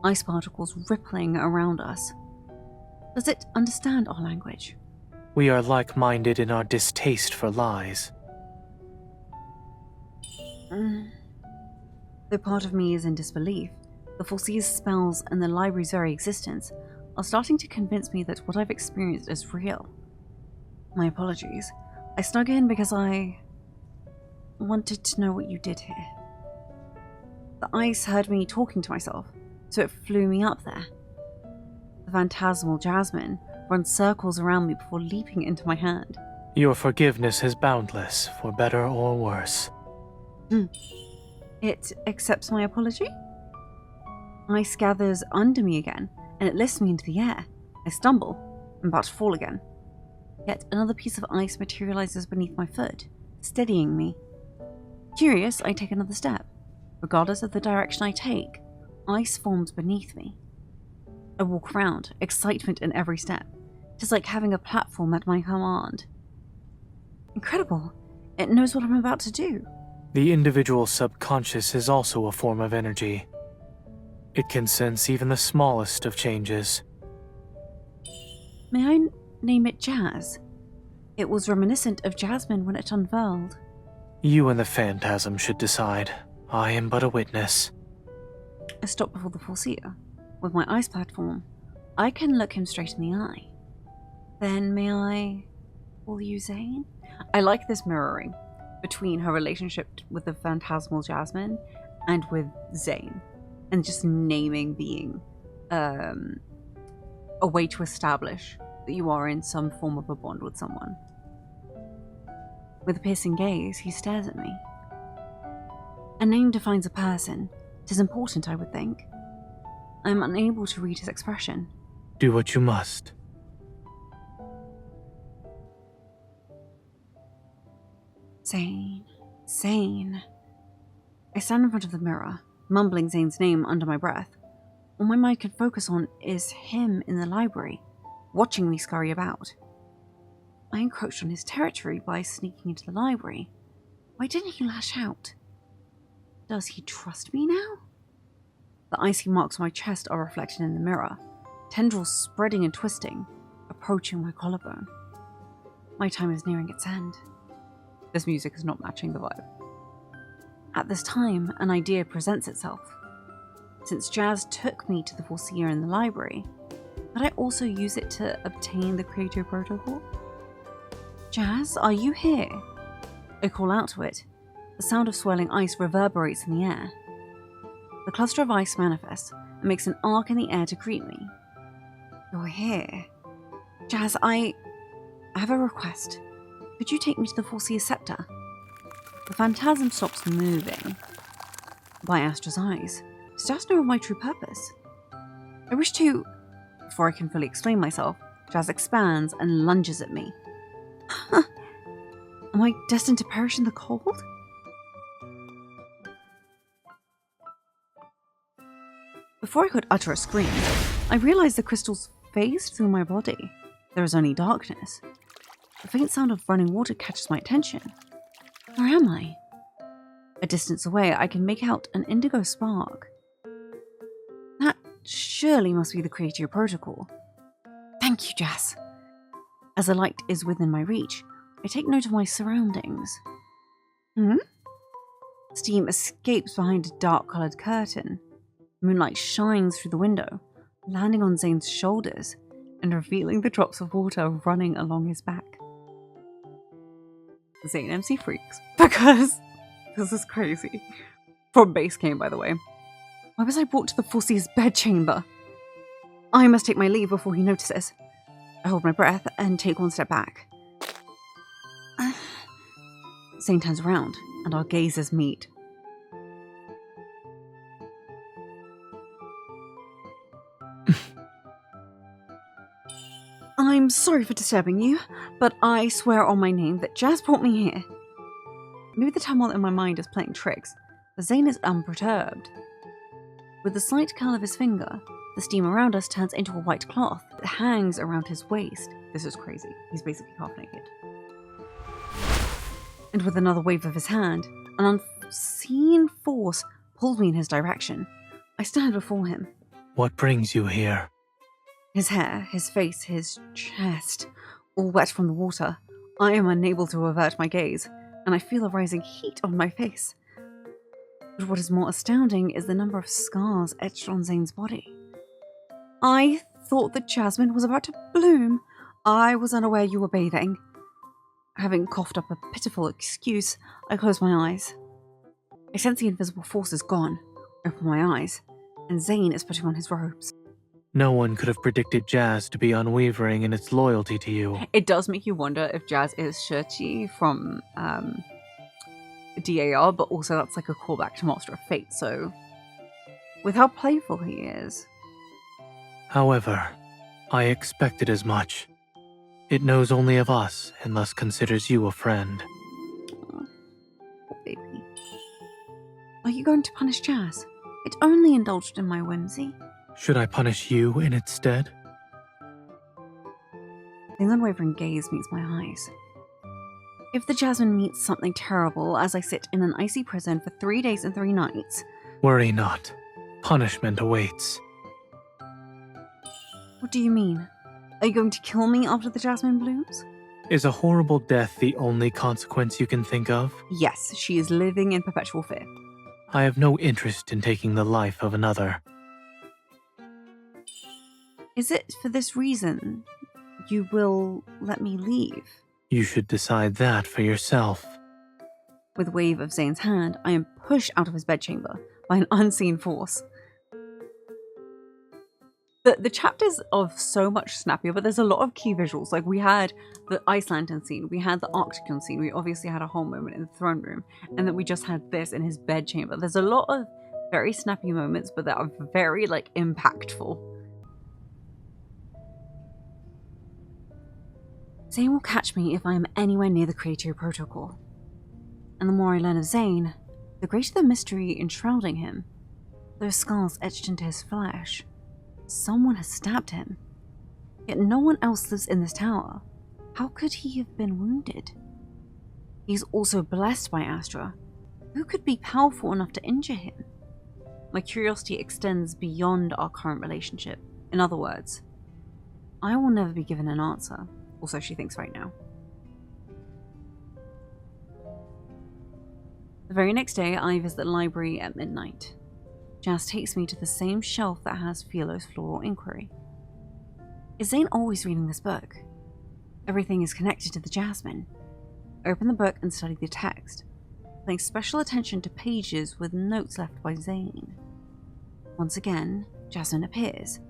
ice particles rippling around us. Does it understand our language? We are like-minded in our distaste for lies. Though part of me is in disbelief, the Foreseer's spells and the library's very existence are starting to convince me that what I've experienced is real. My apologies. I snuck in because I wanted to know what you did here. The ice heard me talking to myself, so it flew me up there. The phantasmal jasmine runs circles around me before leaping into my hand. Your forgiveness is boundless, for better or worse. It accepts my apology? Ice gathers under me again, and it lifts me into the air. I stumble. I'm about to fall again. Yet another piece of ice materializes beneath my foot, steadying me. Curious, I take another step. Regardless of the direction I take, ice forms beneath me. I walk around, excitement in every step. It is like having a platform at my command. Incredible. It knows what I'm about to do. The individual subconscious is also a form of energy. It can sense even the smallest of changes. May I name it Jazz? It was reminiscent of Jasmine when it unfurled. You and the phantasm should decide. I am but a witness. I stop before the Foreseer. With my ice platform, I can look him straight in the eye. Then may I call you Zayne? I like this mirroring between her relationship with the phantasmal Jasmine and with Zayne. And just naming being a way to establish that you are in some form of a bond with someone. With a piercing gaze, he stares at me. A name defines a person. 'Tis important, I would think. I am unable to read his expression. Do what you must. Zayne. Zayne. I stand in front of the mirror, mumbling Zayne's name under my breath. All my mind can focus on is him in the library, watching me scurry about. I encroached on his territory by sneaking into the library. Why didn't he lash out? Does he trust me now? The icy marks on my chest are reflected in the mirror, tendrils spreading and twisting, approaching my collarbone. My time is nearing its end. This music is not matching the vibe. At this time, an idea presents itself. Since Jazz took me to the Foreseer in the library, could I also use it to obtain the Creator Protocol? Jazz, are you here? I call out to it. The sound of swirling ice reverberates in the air. The cluster of ice manifests and makes an arc in the air to greet me. You're here. Jazz, I have a request. Could you take me to the Foreseer Scepter? The phantasm stops moving. By Astra's eyes, does Jazz know of my true purpose? I wish to... Before I can fully explain myself, Jazz expands and lunges at me. Am I destined to perish in the cold? Before I could utter a scream, I realized the crystals phased through my body. There is only darkness. A faint sound of running water catches my attention. Where am I? A distance away, I can make out an indigo spark. That surely must be the Creator Protocol. Thank you, Jazz. As the light is within my reach, I take note of my surroundings. Steam escapes behind a dark-coloured curtain. Moonlight shines through the window, landing on Zayne's shoulders and revealing the drops of water running along his back. Zayne MC freaks, because this is crazy. From base game, by the way. Why was I brought to the Foreseer's bedchamber? I must take my leave before he notices. I hold my breath and take one step back. Zayne turns around, and our gazes meet. I'm sorry for disturbing you, but I swear on my name that Jazz brought me here. Maybe the turmoil in my mind is playing tricks, but Zayne is unperturbed. With the slight curl of his finger, the steam around us turns into a white cloth that hangs around his waist. This is crazy. He's basically half naked. And with another wave of his hand, an unseen force pulls me in his direction. I stand before him. What brings you here? His hair, his face, his chest, all wet from the water. I am unable to avert my gaze, and I feel a rising heat on my face. But what is more astounding is the number of scars etched on Zayne's body. I thought that jasmine was about to bloom. I was unaware you were bathing. Having coughed up a pitiful excuse, I close my eyes. I sense the invisible force is gone, open my eyes, and Zayne is putting on his robes. No one could have predicted Jazz to be unwavering in its loyalty to you. It does make you wonder if Jazz is Shirchi from DAR, but also that's like a callback to Master of Fate, so with how playful he is. However, I expected as much. It knows only of us and thus considers you a friend. Oh, poor baby. Are you going to punish Jazz? It only indulged in my whimsy. Should I punish you in its stead? His unwavering gaze meets my eyes. If the jasmine meets something terrible as I sit in an icy prison for 3 days and 3 nights... Worry not. Punishment awaits. What do you mean? Are you going to kill me after the jasmine blooms? Is a horrible death the only consequence you can think of? Yes, she is living in perpetual fear. I have no interest in taking the life of another. Is it for this reason you will let me leave? You should decide that for yourself. With a wave of Zayne's hand, I am pushed out of his bedchamber by an unseen force. The chapters are so much snappier, but there's a lot of key visuals. Like, we had the Ice Lantern scene, we had the Arcticon scene, we obviously had a whole moment in the throne room, and then we just had this in his bedchamber. There's a lot of very snappy moments, but that are very, like, impactful. Zayne will catch me if I am anywhere near the Creator Protocol. And the more I learn of Zayne, the greater the mystery enshrouding him. Those scars etched into his flesh. Someone has stabbed him. Yet no one else lives in this tower. How could he have been wounded? He's also blessed by Astra. Who could be powerful enough to injure him? My curiosity extends beyond our current relationship. In other words, I will never be given an answer. Also, she thinks right now. The very next day, I visit the library at midnight. Jazz takes me to the same shelf that has Philo's Floral Inquiry. Is Zayne always reading this book? Everything is connected to the jasmine. I open the book and study the text, paying special attention to pages with notes left by Zayne. Once again, jasmine appears.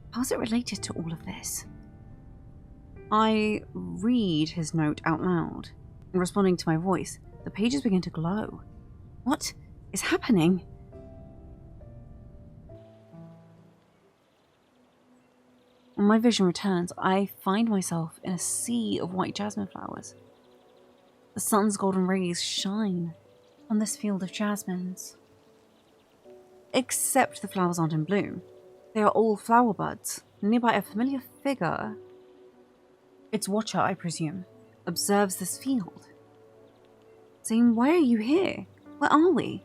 How is it related to all of this? I read his note out loud, and responding to my voice, the pages begin to glow. What is happening? When my vision returns, I find myself in a sea of white jasmine flowers. The sun's golden rays shine on this field of jasmines. Except the flowers aren't in bloom. They are all flower buds. Nearby, a familiar figure, its watcher, I presume, observes this field. Saying, why are you here? Where are we?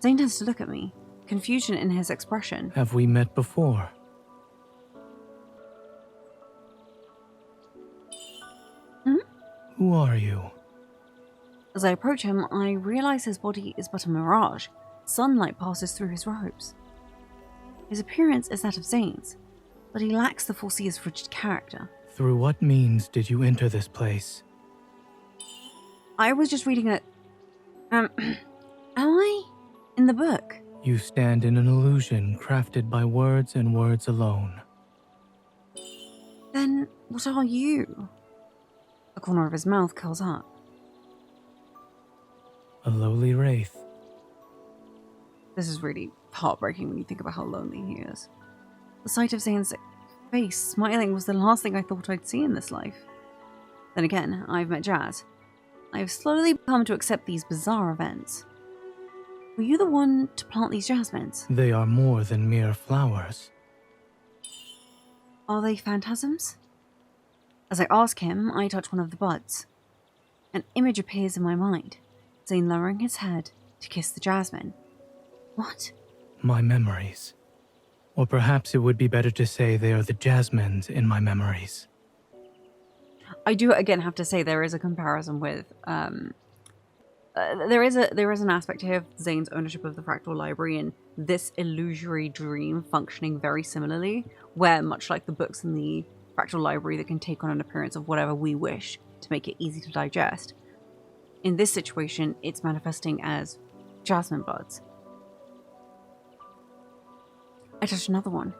Zayne tends to look at me, confusion in his expression. Have we met before? Who are you? As I approach him, I realize his body is but a mirage. Sunlight passes through his robes. His appearance is that of Zayne's, but he lacks the Foreseer's frigid character. Through what means did you enter this place? I was just reading it. Am I? In the book. You stand in an illusion crafted by words and words alone. Then what are you? A corner of his mouth curls up. A lowly wraith. This is really heartbreaking when you think about how lonely he is. The sight of Zayne's face smiling was the last thing I thought I'd see in this life. Then again, I've met Jazz. I have slowly come to accept these bizarre events. Were you the one to plant these jasmines? They are more than mere flowers. Are they phantasms? As I ask him, I touch one of the buds. An image appears in my mind, Zayne lowering his head to kiss the jasmine. What? My memories. Or perhaps it would be better to say they are the jasmines in my memories. I do again have to say there is a comparison with there is an aspect here of Zayne's ownership of the fractal library and this illusory dream functioning very similarly, where much like the books in the fractal library that can take on an appearance of whatever we wish to make it easy to digest. In this situation, it's manifesting as jasmine buds. I touch another one.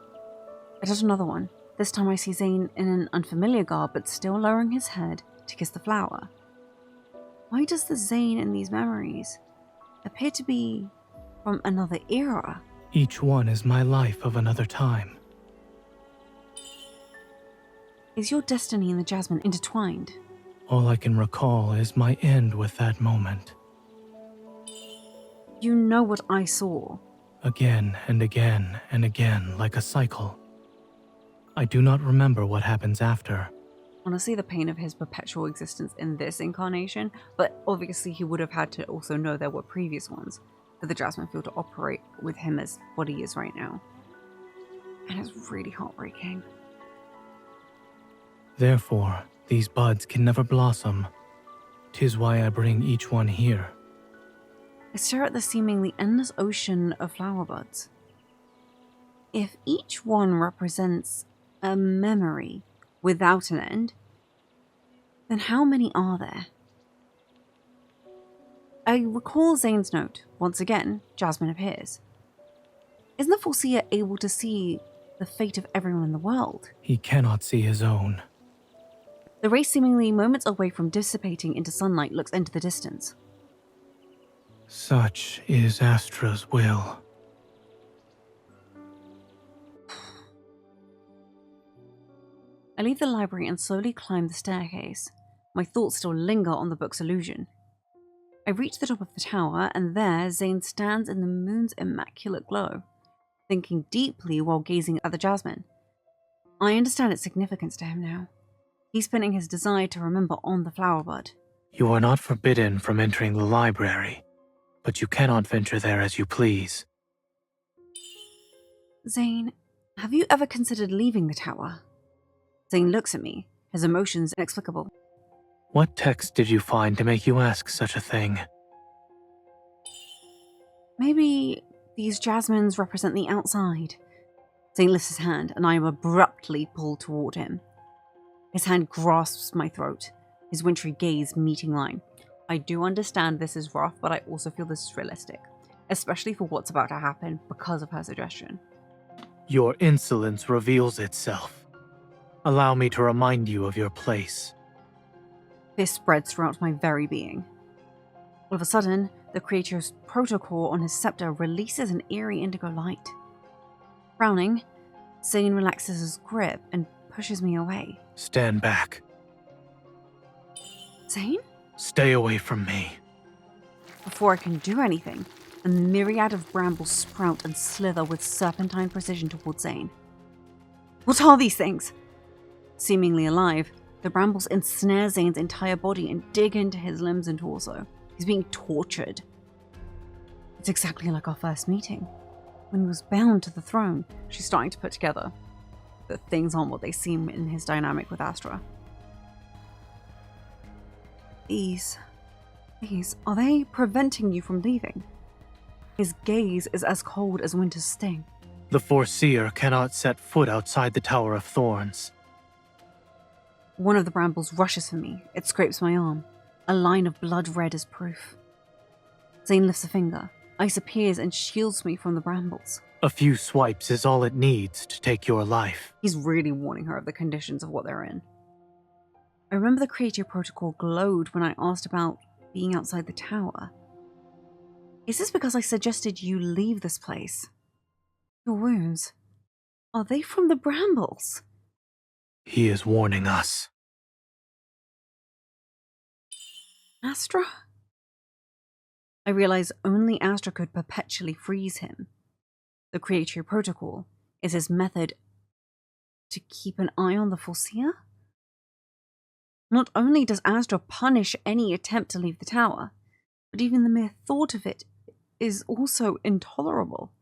This time I see Zayne in an unfamiliar garb, but still lowering his head to kiss the flower. Why does the Zayne in these memories appear to be from another era? Each one is my life of another time. Is your destiny and the jasmine intertwined? All I can recall is my end with that moment. You know what I saw. Again and again and again, like a cycle. I do not remember what happens after. Honestly, the pain of his perpetual existence in this incarnation, but obviously he would have had to also know there were previous ones for the jasmine field to operate with him as what he is right now. And it's really heartbreaking. Therefore, these buds can never blossom. 'Tis why I bring each one here. I stare at the seemingly endless ocean of flower buds. If each one represents a memory without an end, then how many are there? I recall Zayne's note. Once again, Jasmine appears. Isn't the Foreseer able to see the fate of everyone in the world? He cannot see his own. The ray seemingly moments away from dissipating into sunlight looks into the distance. Such is Astra's will. I leave the library and slowly climb the staircase. My thoughts still linger on the book's illusion. I reach the top of the tower, and there Zayne stands in the moon's immaculate glow, thinking deeply while gazing at the jasmine. I understand its significance to him now. He's pinning his desire to remember on the flower bud. You are not forbidden from entering the library, but you cannot venture there as you please. Zayne, have you ever considered leaving the tower? Zayne looks at me, his emotions inexplicable. What text did you find to make you ask such a thing? Maybe these jasmines represent the outside. Zayne lifts his hand, and I am abruptly pulled toward him. His hand grasps my throat, his wintry gaze meeting mine. I do understand this is rough, but I also feel this is realistic, especially for what's about to happen because of her suggestion. Your insolence reveals itself. Allow me to remind you of your place. This spreads throughout my very being. All of a sudden, the creature's protocol on his scepter releases an eerie indigo light. Frowning, Zayne relaxes his grip and pushes me away. Stand back. Zayne? Stay away from me. Before I can do anything, a myriad of brambles sprout and slither with serpentine precision towards Zayne. What are these things? Seemingly alive, the brambles ensnare Zayne's entire body and dig into his limbs and torso. He's being tortured. It's exactly like our first meeting. When he was bound to the throne, she's starting to put together that things aren't what they seem in his dynamic with Astra. These, are they preventing you from leaving? His gaze is as cold as winter's sting. The Foreseer cannot set foot outside the Tower of Thorns. One of the brambles rushes for me. It scrapes my arm. A line of blood red as proof. Zayne lifts a finger. Ice appears and shields me from the brambles. A few swipes is all it needs to take your life. He's really warning her of the conditions of what they're in. I remember the creature protocol glowed when I asked about being outside the tower. Is this because I suggested you leave this place? Your wounds, are they from the brambles? He is warning us. Astra? I realize only Astra could perpetually freeze him. The creature protocol is his method to keep an eye on the Foreseer? Not only does Astra punish any attempt to leave the tower, but even the mere thought of it is also intolerable.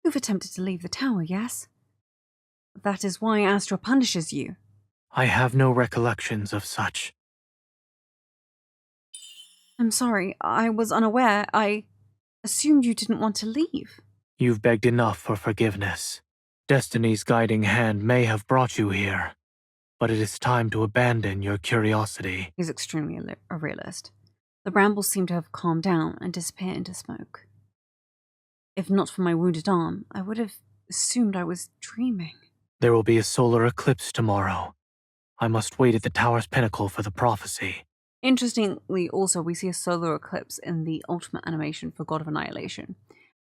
You've attempted to leave the tower, yes? That is why Astra punishes you. I have no recollections of such. I'm sorry, I was unaware. I assumed you didn't want to leave. You've begged enough for forgiveness. Destiny's guiding hand may have brought you here, but it is time to abandon your curiosity. He's extremely a realist. The brambles seem to have calmed down and disappear into smoke. If not for my wounded arm, I would have assumed I was dreaming. There will be a solar eclipse tomorrow. I must wait at the tower's pinnacle for the prophecy. Interestingly, also, we see a solar eclipse in the ultimate animation for God of Annihilation.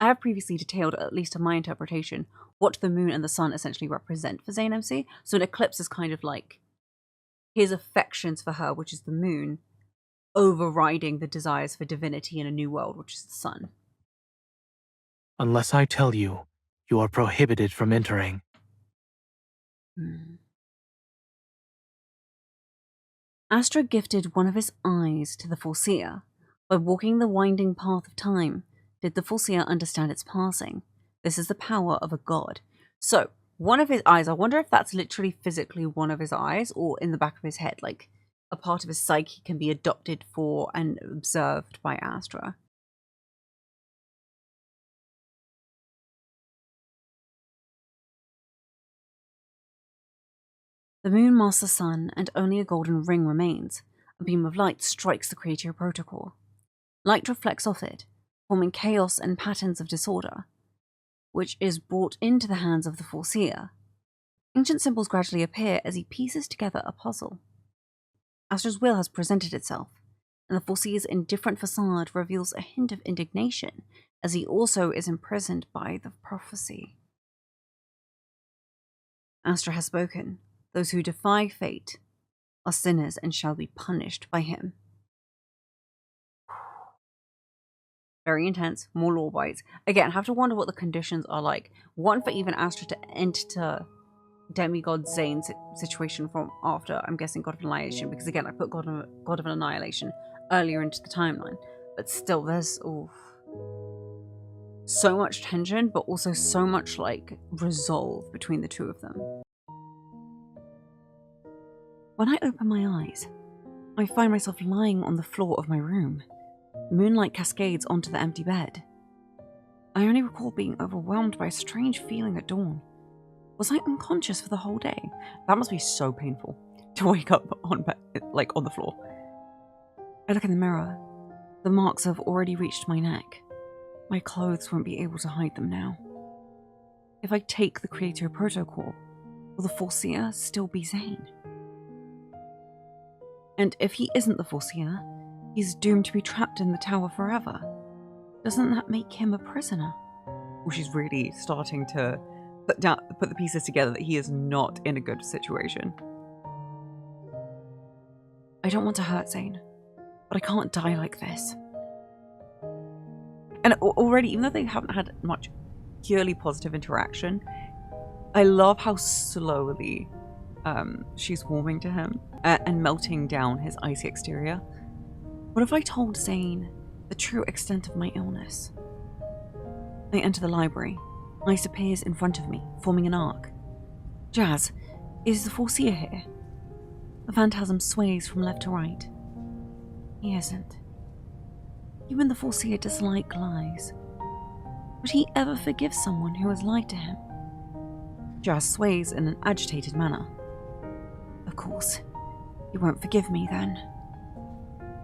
I have previously detailed, at least in my interpretation, what the moon and the sun essentially represent for Zayne MC. So an eclipse is kind of like his affections for her, which is the moon, overriding the desires for divinity in a new world, which is the sun. Unless I tell you, you are prohibited from entering. Astra gifted one of his eyes to the Foreseer. By walking the winding path of time, did the Foreseer understand its passing? This is the power of a god. So, one of his eyes, I wonder if that's literally physically one of his eyes, or in the back of his head, like a part of his psyche can be adopted for and observed by Astra. The moon masks the sun, and only a golden ring remains. A beam of light strikes the creature protocol. Light reflects off it, forming chaos and patterns of disorder, which is brought into the hands of the Foreseer. Ancient symbols gradually appear as he pieces together a puzzle. Astra's will has presented itself, and the Foreseer's indifferent facade reveals a hint of indignation, as he also is imprisoned by the prophecy. Astra has spoken. Those who defy fate are sinners and shall be punished by him. Very intense, more law bites. Again, I have to wonder what the conditions are like. One, for even Astra to enter demigod Zayne's situation from after, I'm guessing, God of Annihilation, because again, I put God of Annihilation earlier into the timeline. But still, there's so much tension, but also so much like resolve between the two of them. When I open my eyes, I find myself lying on the floor of my room. Moonlight cascades onto the empty bed. I only recall being overwhelmed by a strange feeling at dawn. Was I unconscious for the whole day? That must be so painful, to wake up on the floor. I look in the mirror. The marks have already reached my neck. My clothes won't be able to hide them now. If I take the creator protocol, will the Foreseer still be Zayne? And if he isn't the Foreseer, he's doomed to be trapped in the tower forever. Doesn't that make him a prisoner? Well, she's really starting to put the pieces together that he is not in a good situation. I don't want to hurt Zayne. but I can't die like this. And already, even though they haven't had much purely positive interaction, I love how slowly she's warming to him and melting down his icy exterior. What if I told Zayne the true extent of my illness? I enter the library. Ice appears in front of me, forming an arc. Jazz, is the Foreseer here? The phantasm sways from left to right. He isn't. You and the Foreseer dislike lies. Would he ever forgive someone who has lied to him? Jazz sways in an agitated manner. Of course, he won't forgive me then.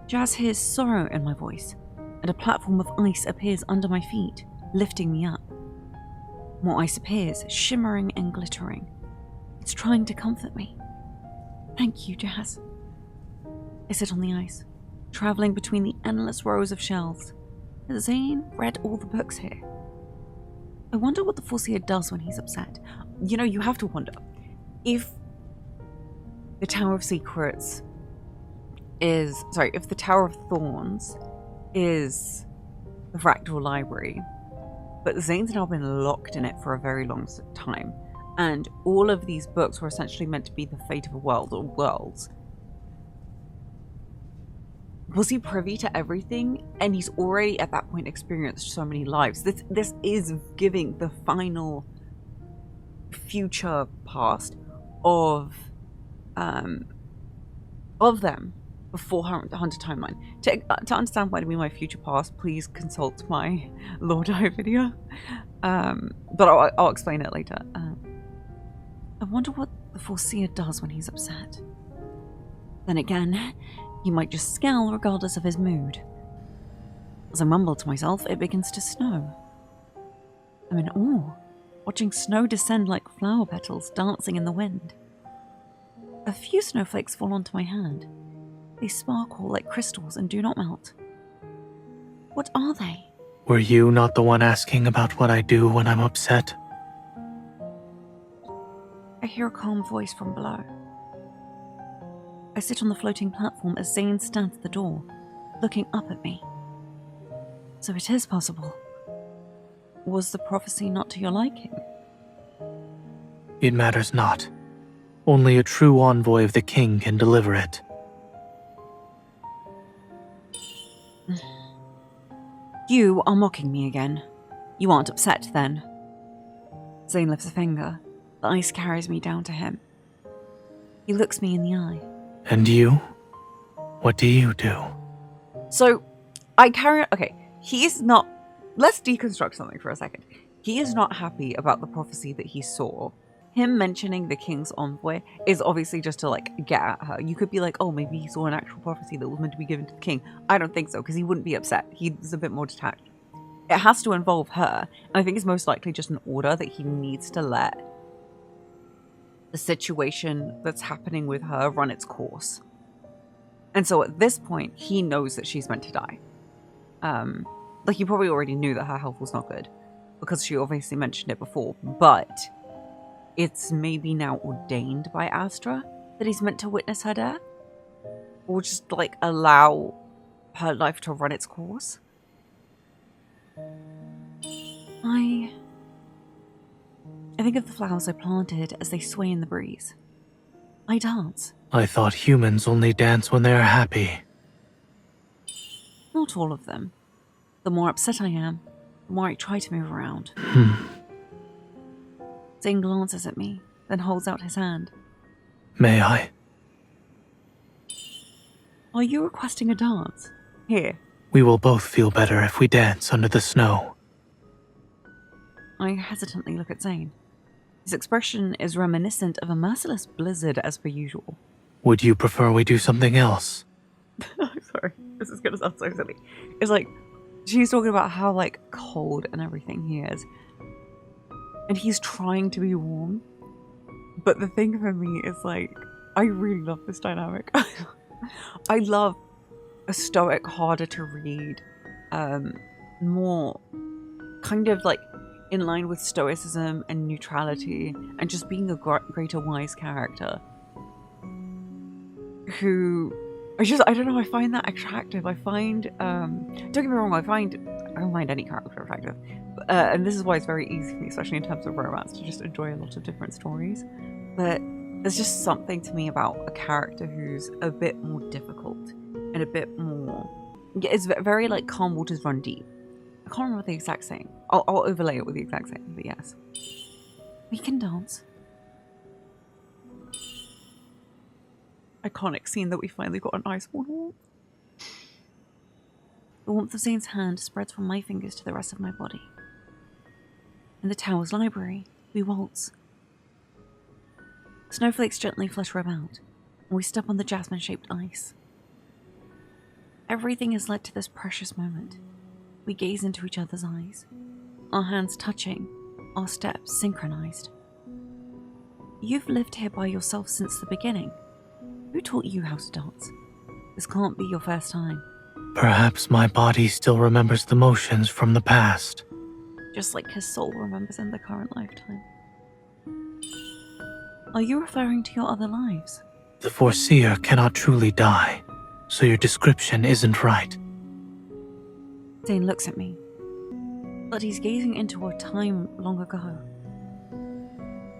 Jazz hears sorrow in my voice, and a platform of ice appears under my feet, lifting me up. More ice appears, shimmering and glittering. It's trying to comfort me. Thank you, Jazz. I sit on the ice, travelling between the endless rows of shelves. Has Zayne read all the books here? I wonder what the Foreseer does when he's upset. You know, you have to wonder. If the Tower of Secrets is... Sorry, if the Tower of Thorns is the Fractal Library, but Zayne's now been locked in it for a very long time, and all of these books were essentially meant to be the fate of a world or worlds. Was he privy to everything? And he's already at that point experienced so many lives. This is giving the final future past of them before Hunter Timeline. To understand what I mean by future past, please consult my Lord Eye video. But I'll explain it later. I wonder what the Foreseer does when he's upset. Then again, he might just scowl regardless of his mood. As I mumble to myself, it begins to snow. I'm in awe, watching snow descend like flower petals dancing in the wind. A few snowflakes fall onto my hand. They sparkle like crystals and do not melt. What are they? Were you not the one asking about what I do when I'm upset? I hear a calm voice from below. I sit on the floating platform as Zayne stands at the door, looking up at me. So it is possible. Was the prophecy not to your liking? It matters not. Only a true envoy of the king can deliver it. You are mocking me again. You aren't upset, then. Zayne lifts a finger. The ice carries me down to him. He looks me in the eye. And you? What do you do? So, I carry... Okay, he is not... Let's deconstruct something for a second. He is not happy about the prophecy that he saw. Him mentioning the king's envoy is obviously just to, like, get at her. You could be like, oh, maybe he saw an actual prophecy that was meant to be given to the king. I don't think so, because he wouldn't be upset. He's a bit more detached. It has to involve her, and I think it's most likely just an order that he needs to let the situation that's happening with her run its course. And so at this point, he knows that she's meant to die. Like, he probably already knew that her health was not good, because she obviously mentioned it before, but it's maybe now ordained by Astra that he's meant to witness her death? Or just, like, allow her life to run its course? I think of the flowers I planted as they sway in the breeze. I dance. I thought humans only dance when they are happy. Not all of them. The more upset I am, the more I try to move around. Zayne glances at me, then holds out his hand. May I? Are you requesting a dance? Here. We will both feel better if we dance under the snow. I hesitantly look at Zayne. His expression is reminiscent of a merciless blizzard as per usual. Would you prefer we do something else? Sorry, this is gonna sound so silly. It's like, she's talking about how, like, cold and everything he is. And he's trying to be warm. But the thing for me is, like, I really love this dynamic. I love a stoic, harder to read, more kind of, like, in line with stoicism and neutrality and just being a greater wise character who I don't know, I find that attractive. I find, don't get me wrong, I don't mind any character attractive. And this is why it's very easy for me, especially in terms of romance, to just enjoy a lot of different stories. But there's just something to me about a character who's a bit more difficult and a bit more, it's very like calm waters run deep. I can't remember the exact saying. I'll overlay it with the exact saying, but yes. We can dance. Iconic scene that we finally got an iceborne warmth. The warmth of Zayne's hand spreads from my fingers to the rest of my body. In the tower's library, we waltz. Snowflakes gently flutter about, and we step on the jasmine-shaped ice. Everything has led to this precious moment. We gaze into each other's eyes, our hands touching, our steps synchronized. You've lived here by yourself since the beginning. Who taught you how to dance? This can't be your first time. Perhaps my body still remembers the motions from the past. Just like his soul remembers in the current lifetime. Are you referring to your other lives? The Foreseer cannot truly die, so your description isn't right. Zayne looks at me, but he's gazing into a time long ago.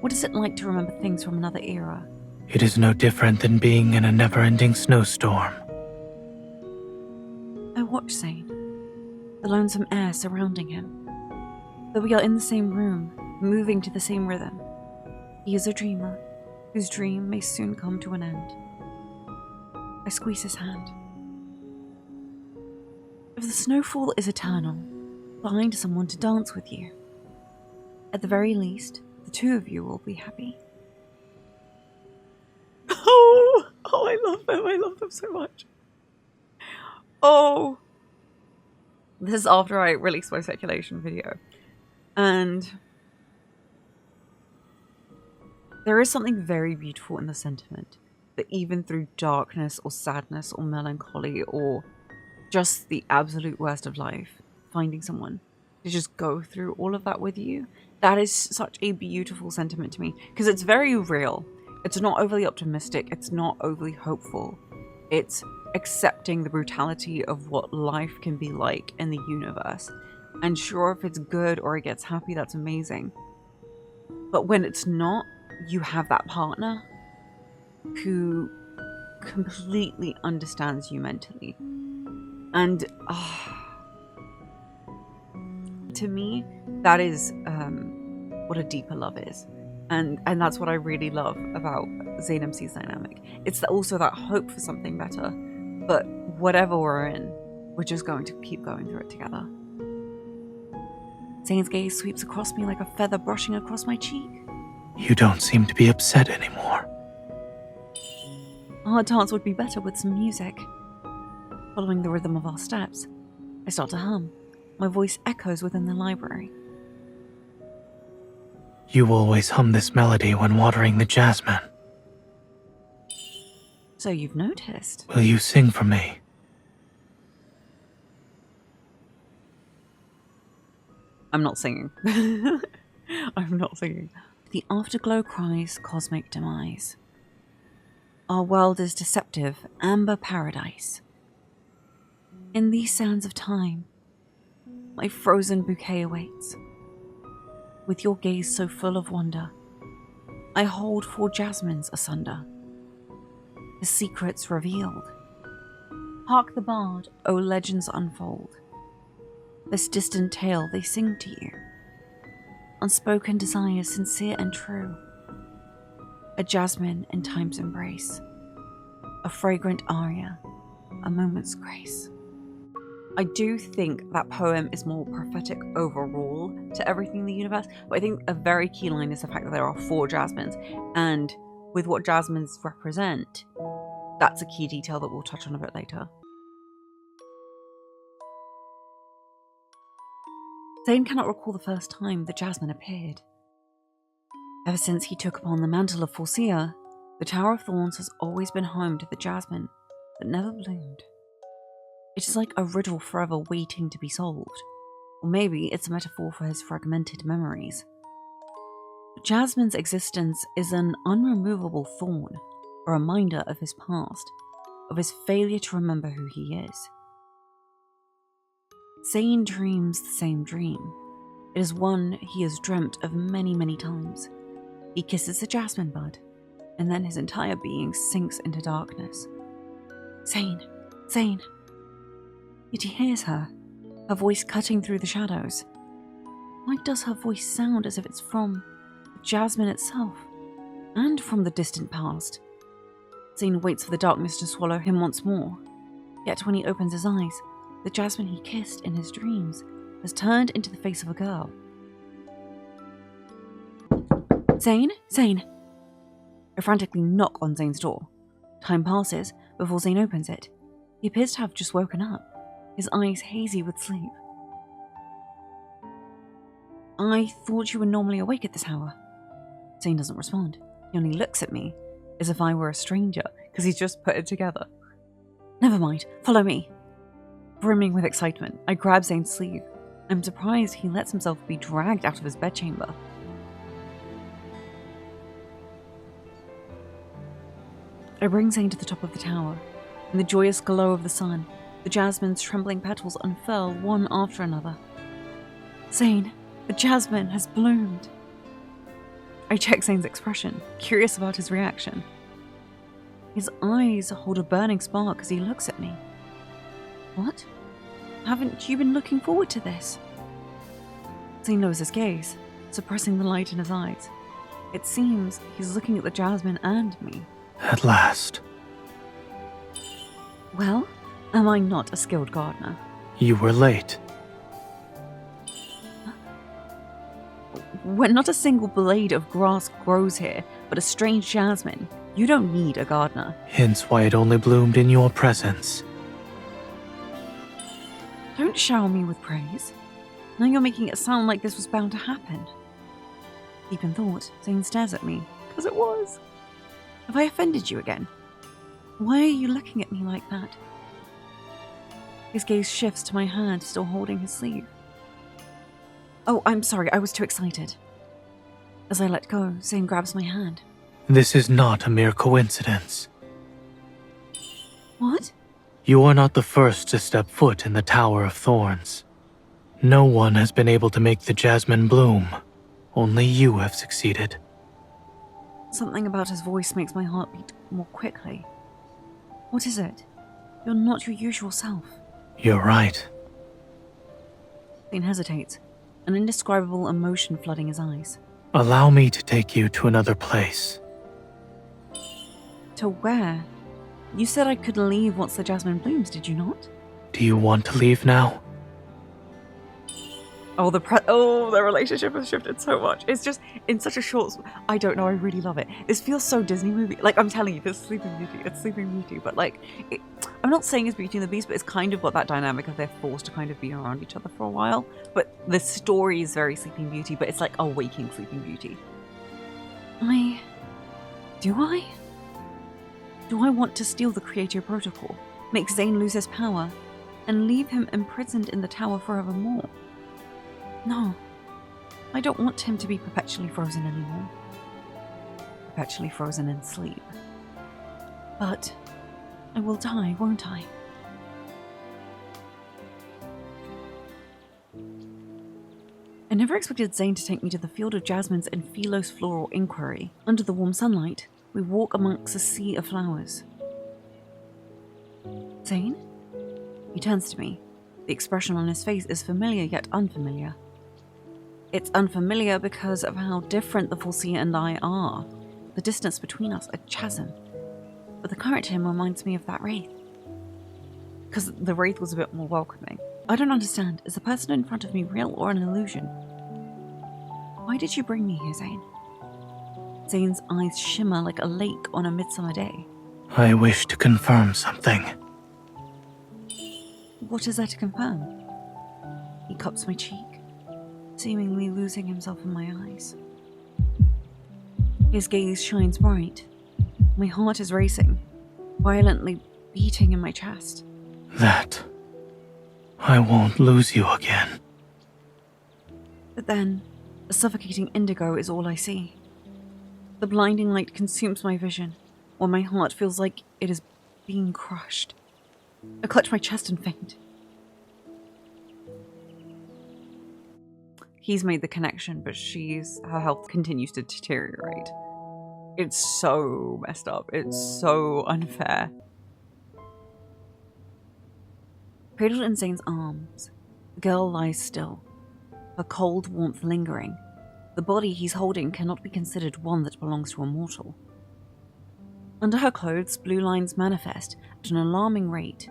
What is it like to remember things from another era? It is no different than being in a never-ending snowstorm. I watch Zayne, the lonesome air surrounding him. Though we are in the same room, moving to the same rhythm, he is a dreamer whose dream may soon come to an end. I squeeze his hand. If the snowfall is eternal, find someone to dance with you. At the very least, the two of you will be happy. Oh, I love them. I love them so much. Oh. This is after I released my speculation video. And there is something very beautiful in the sentiment that even through darkness or sadness or melancholy or just the absolute worst of life, finding someone to just go through all of that with you, that is such a beautiful sentiment to me because it's very real. It's not overly optimistic. It's not overly hopeful. It's accepting the brutality of what life can be like in the universe. And sure, if it's good or it gets happy, that's amazing. But when it's not, you have that partner who completely understands you mentally. And to me, that is what a deeper love is. And that's what I really love about Zayne MC's dynamic. It's also that hope for something better. But whatever we're in, we're just going to keep going through it together. Zayne's gaze sweeps across me like a feather brushing across my cheek. You don't seem to be upset anymore. Our dance would be better with some music. Following the rhythm of our steps, I start to hum. My voice echoes within the library. You always hum this melody when watering the jasmine. So you've noticed. Will you sing for me? I'm not singing. I'm not singing. The afterglow cries cosmic demise. Our world is deceptive, amber paradise. In these sands of time, my frozen bouquet awaits. With your gaze so full of wonder, I hold 4 jasmines asunder. The secrets revealed. Hark the bard, O legends unfold. This distant tale they sing to you. Unspoken desires sincere and true. A jasmine in time's embrace. A fragrant aria, a moment's grace. I do think that poem is more prophetic overall to everything in the universe, but I think a very key line is the fact that there are 4 jasmines, and with what jasmines represent, that's a key detail that we'll touch on a bit later. Zayne cannot recall the first time the jasmine appeared. Ever since he took upon the mantle of Foreseer, the Tower of Thorns has always been home to the jasmine that never bloomed. It is like a riddle forever waiting to be solved, or maybe it's a metaphor for his fragmented memories. But Jasmine's existence is an unremovable thorn, a reminder of his past, of his failure to remember who he is. Zayne dreams the same dream. It is one he has dreamt of many, many times. He kisses the jasmine bud, and then his entire being sinks into darkness. Zayne, Zayne. Yet he hears her voice cutting through the shadows. Why does her voice sound as if it's from the jasmine itself, and from the distant past? Zayne waits for the darkness to swallow him once more. Yet when he opens his eyes, the jasmine he kissed in his dreams has turned into the face of a girl. Zayne? Zayne! I frantically knock on Zayne's door. Time passes before Zayne opens it. He appears to have just woken up, his eyes hazy with sleep. I thought you were normally awake at this hour. Zayne doesn't respond. He only looks at me, as if I were a stranger, because he's just put it together. Never mind, follow me. Brimming with excitement, I grab Zayne's sleeve. I'm surprised he lets himself be dragged out of his bedchamber. I bring Zayne to the top of the tower. In the joyous glow of the sun, the jasmine's trembling petals unfurl one after another. Zayne, the jasmine has bloomed. I check Zayne's expression, curious about his reaction. His eyes hold a burning spark as he looks at me. What? Haven't you been looking forward to this? Zayne lowers his gaze, suppressing the light in his eyes. It seems he's looking at the jasmine and me. At last. Well, am I not a skilled gardener? You were late. When not a single blade of grass grows here, but a strange jasmine, you don't need a gardener. Hence why it only bloomed in your presence. Don't shower me with praise. Now you're making it sound like this was bound to happen. Deep in thought, Zayne stares at me, because it was. Have I offended you again? Why are you looking at me like that? His gaze shifts to my hand, still holding his sleeve. Oh, I'm sorry, I was too excited. As I let go, Zayne grabs my hand. This is not a mere coincidence. What? You are not the first to step foot in the Tower of Thorns. No one has been able to make the jasmine bloom. Only you have succeeded. Something about his voice makes my heart beat more quickly. What is it? You're not your usual self. You're right. Zayne hesitates, an indescribable emotion flooding his eyes. Allow me to take you to another place. To where? You said I could leave once the jasmine blooms, did you not? Do you want to leave now? Oh, the relationship has shifted so much. It's just, in such a short... I don't know, I really love it. This feels so Disney movie. Like, I'm telling you, it's Sleeping Beauty. But, like, I'm not saying it's Beauty and the Beast, but it's kind of what that dynamic of they're forced to kind of be around each other for a while. But the story is very Sleeping Beauty, but it's like a waking Sleeping Beauty. Do I want to steal the Creator Protocol, make Zayne lose his power, and leave him imprisoned in the tower forevermore? No, I don't want him to be perpetually frozen anymore. Perpetually frozen in sleep. But I will die, won't I? I never expected Zayne to take me to the field of jasmines in Philos Floral Inquiry. Under the warm sunlight, we walk amongst a sea of flowers. Zayne? He turns to me. The expression on his face is familiar yet unfamiliar. It's unfamiliar because of how different the Foreseer and I are. The distance between us, a chasm. But the current to him reminds me of that wraith. Because the wraith was a bit more welcoming. I don't understand. Is the person in front of me real or an illusion? Why did you bring me here, Zayne? Zayne's eyes shimmer like a lake on a midsummer day. I wish to confirm something. What is there to confirm? He cups my cheek, seemingly losing himself in my eyes. His gaze shines bright. My heart is racing, violently beating in my chest. That I won't lose you again. But then, a suffocating indigo is all I see. The blinding light consumes my vision, while my heart feels like it is being crushed. I clutch my chest and faint. He's made the connection, but her health continues to deteriorate. It's so messed up. It's so unfair. Cradled in Zayne's arms, the girl lies still, her cold warmth lingering. The body he's holding cannot be considered one that belongs to a mortal. Under her clothes, blue lines manifest at an alarming rate.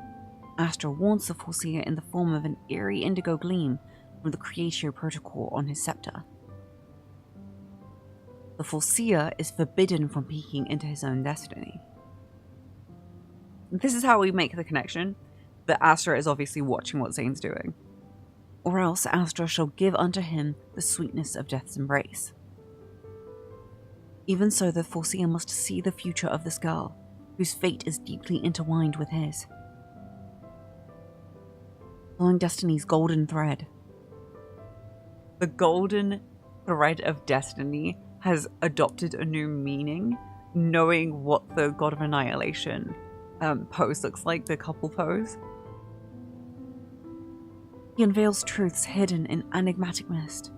Astra warns the Foreseer in the form of an eerie indigo gleam from the Creatio Protocol on his scepter. The Foreseer is forbidden from peeking into his own destiny. This is how we make the connection that Astra is obviously watching what Zayne's doing. Or else Astra shall give unto him the sweetness of death's embrace. Even so, the Foreseer must see the future of this girl, whose fate is deeply intertwined with his. Following destiny's golden thread. The golden thread of destiny has adopted a new meaning, knowing what the God of Annihilation pose looks like, the couple pose. He unveils truths hidden in enigmatic mist.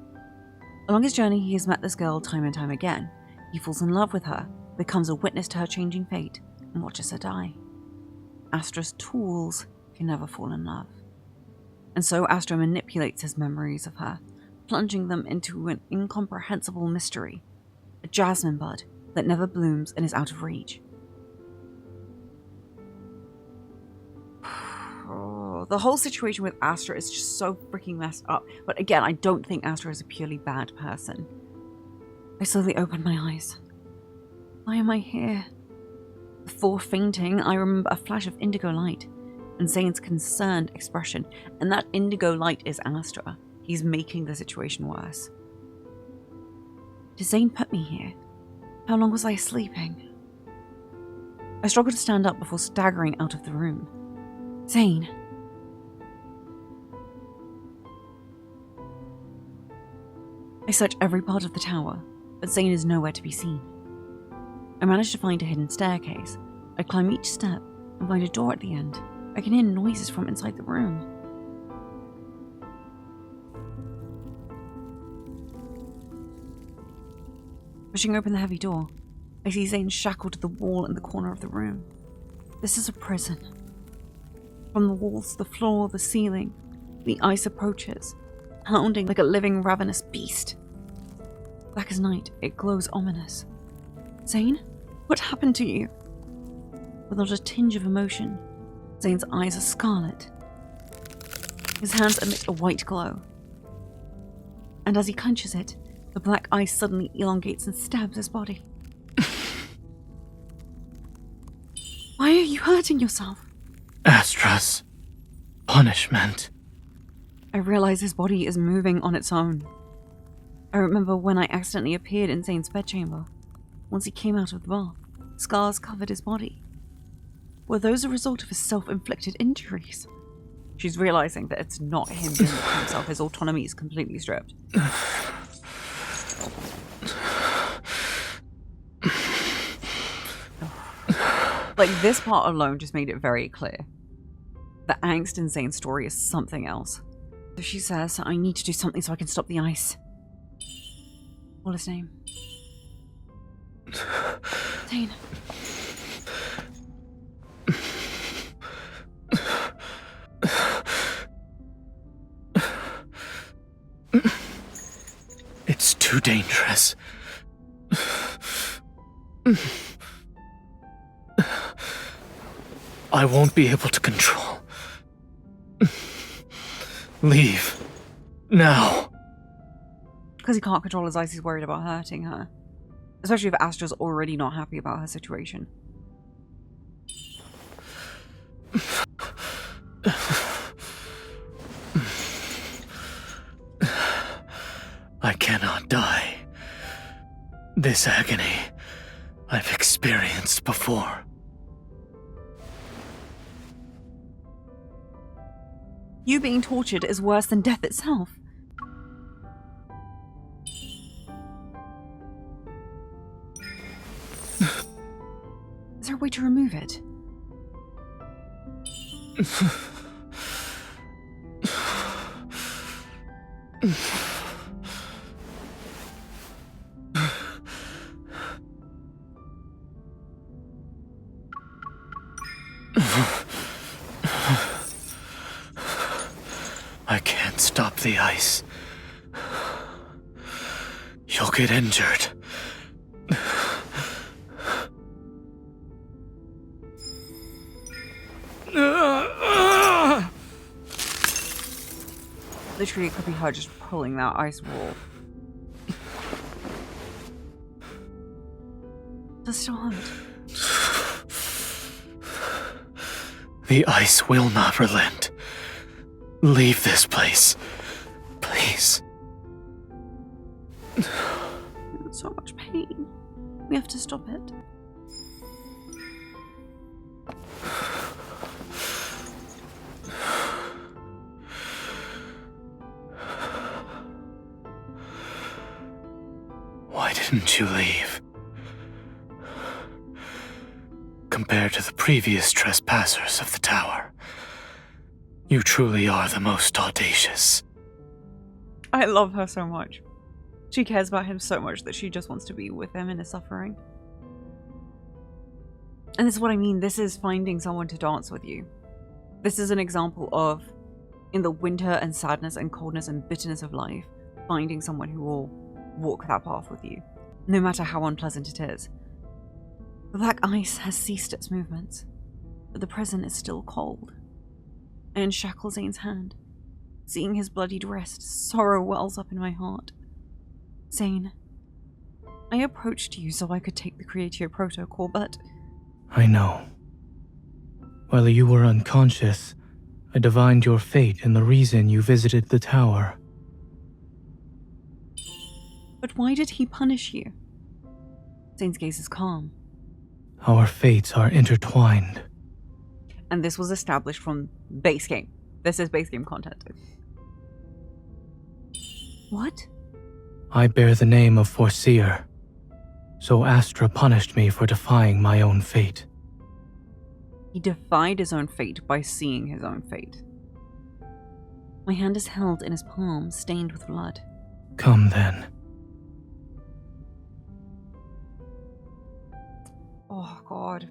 Along his journey, he has met this girl time and time again. He falls in love with her, becomes a witness to her changing fate, and watches her die. Astra's tools can never fall in love. And so Astra manipulates his memories of her, plunging them into an incomprehensible mystery, a jasmine bud that never blooms and is out of reach. The whole situation with Astra is just so freaking messed up. But again, I don't think Astra is a purely bad person. I slowly open my eyes. Why am I here? Before fainting, I remember a flash of indigo light and Zayne's concerned expression. And that indigo light is Astra. He's making the situation worse. Did Zayne put me here? How long was I sleeping? I struggle to stand up before staggering out of the room. Zayne. I search every part of the tower, but Zayne is nowhere to be seen. I manage to find a hidden staircase. I climb each step and find a door at the end. I can hear noises from inside the room. Pushing open the heavy door, I see Zayne shackled to the wall in the corner of the room. This is a prison. From the walls, the floor, the ceiling, the ice approaches, hounding like a living, ravenous beast. Black as night, it glows ominous. Zayne, what happened to you? Without a tinge of emotion, Zayne's eyes are scarlet. His hands emit a white glow. And as he clenches it, the black ice suddenly elongates and stabs his body. Why are you hurting yourself? Astra's punishment. I realize his body is moving on its own. I remember when I accidentally appeared in Zayne's bedchamber. Once he came out of the bath, scars covered his body. Were those a result of his self-inflicted injuries? She's realizing that it's not him doing it to himself. His autonomy is completely stripped. Like, this part alone just made it very clear. The angst in Zayne's story is something else. So she says, I need to do something so I can stop the ice. What's his name? Zayne. It's too dangerous. I won't be able to control. Leave. Now. Because he can't control his ice, he's worried about hurting her. Especially if Astra's already not happy about her situation. I cannot die. This agony I've experienced before. You being tortured is worse than death itself. Is there a way to remove it? I can't stop the ice. You'll get injured. Literally, it could be her just pulling that ice wall. Just don't. The ice will not relent. Leave this place. Please. So much pain. We have to stop it. Why didn't you leave? Compared to the previous trespassers of the tower, you truly are the most audacious. I love her so much. She cares about him so much that she just wants to be with him in his suffering. And this is what I mean. This is finding someone to dance with you. This is an example of, in the winter and sadness and coldness and bitterness of life, finding someone who will walk that path with you, no matter how unpleasant it is. The black ice has ceased its movements, but the present is still cold. I unshackle Zayne's hand. Seeing his bloodied wrist, sorrow wells up in my heart. Zayne, I approached you so I could take the Creatio Protocol, but... I know. While you were unconscious, I divined your fate and the reason you visited the tower. But why did he punish you? Zayne's gaze is calm. Our fates are intertwined. And this was established from base game. This is base game content. What? I bear the name of Foreseer, so Astra punished me for defying my own fate. He defied his own fate by seeing his own fate. My hand is held in his palm, stained with blood. Come then. Oh god.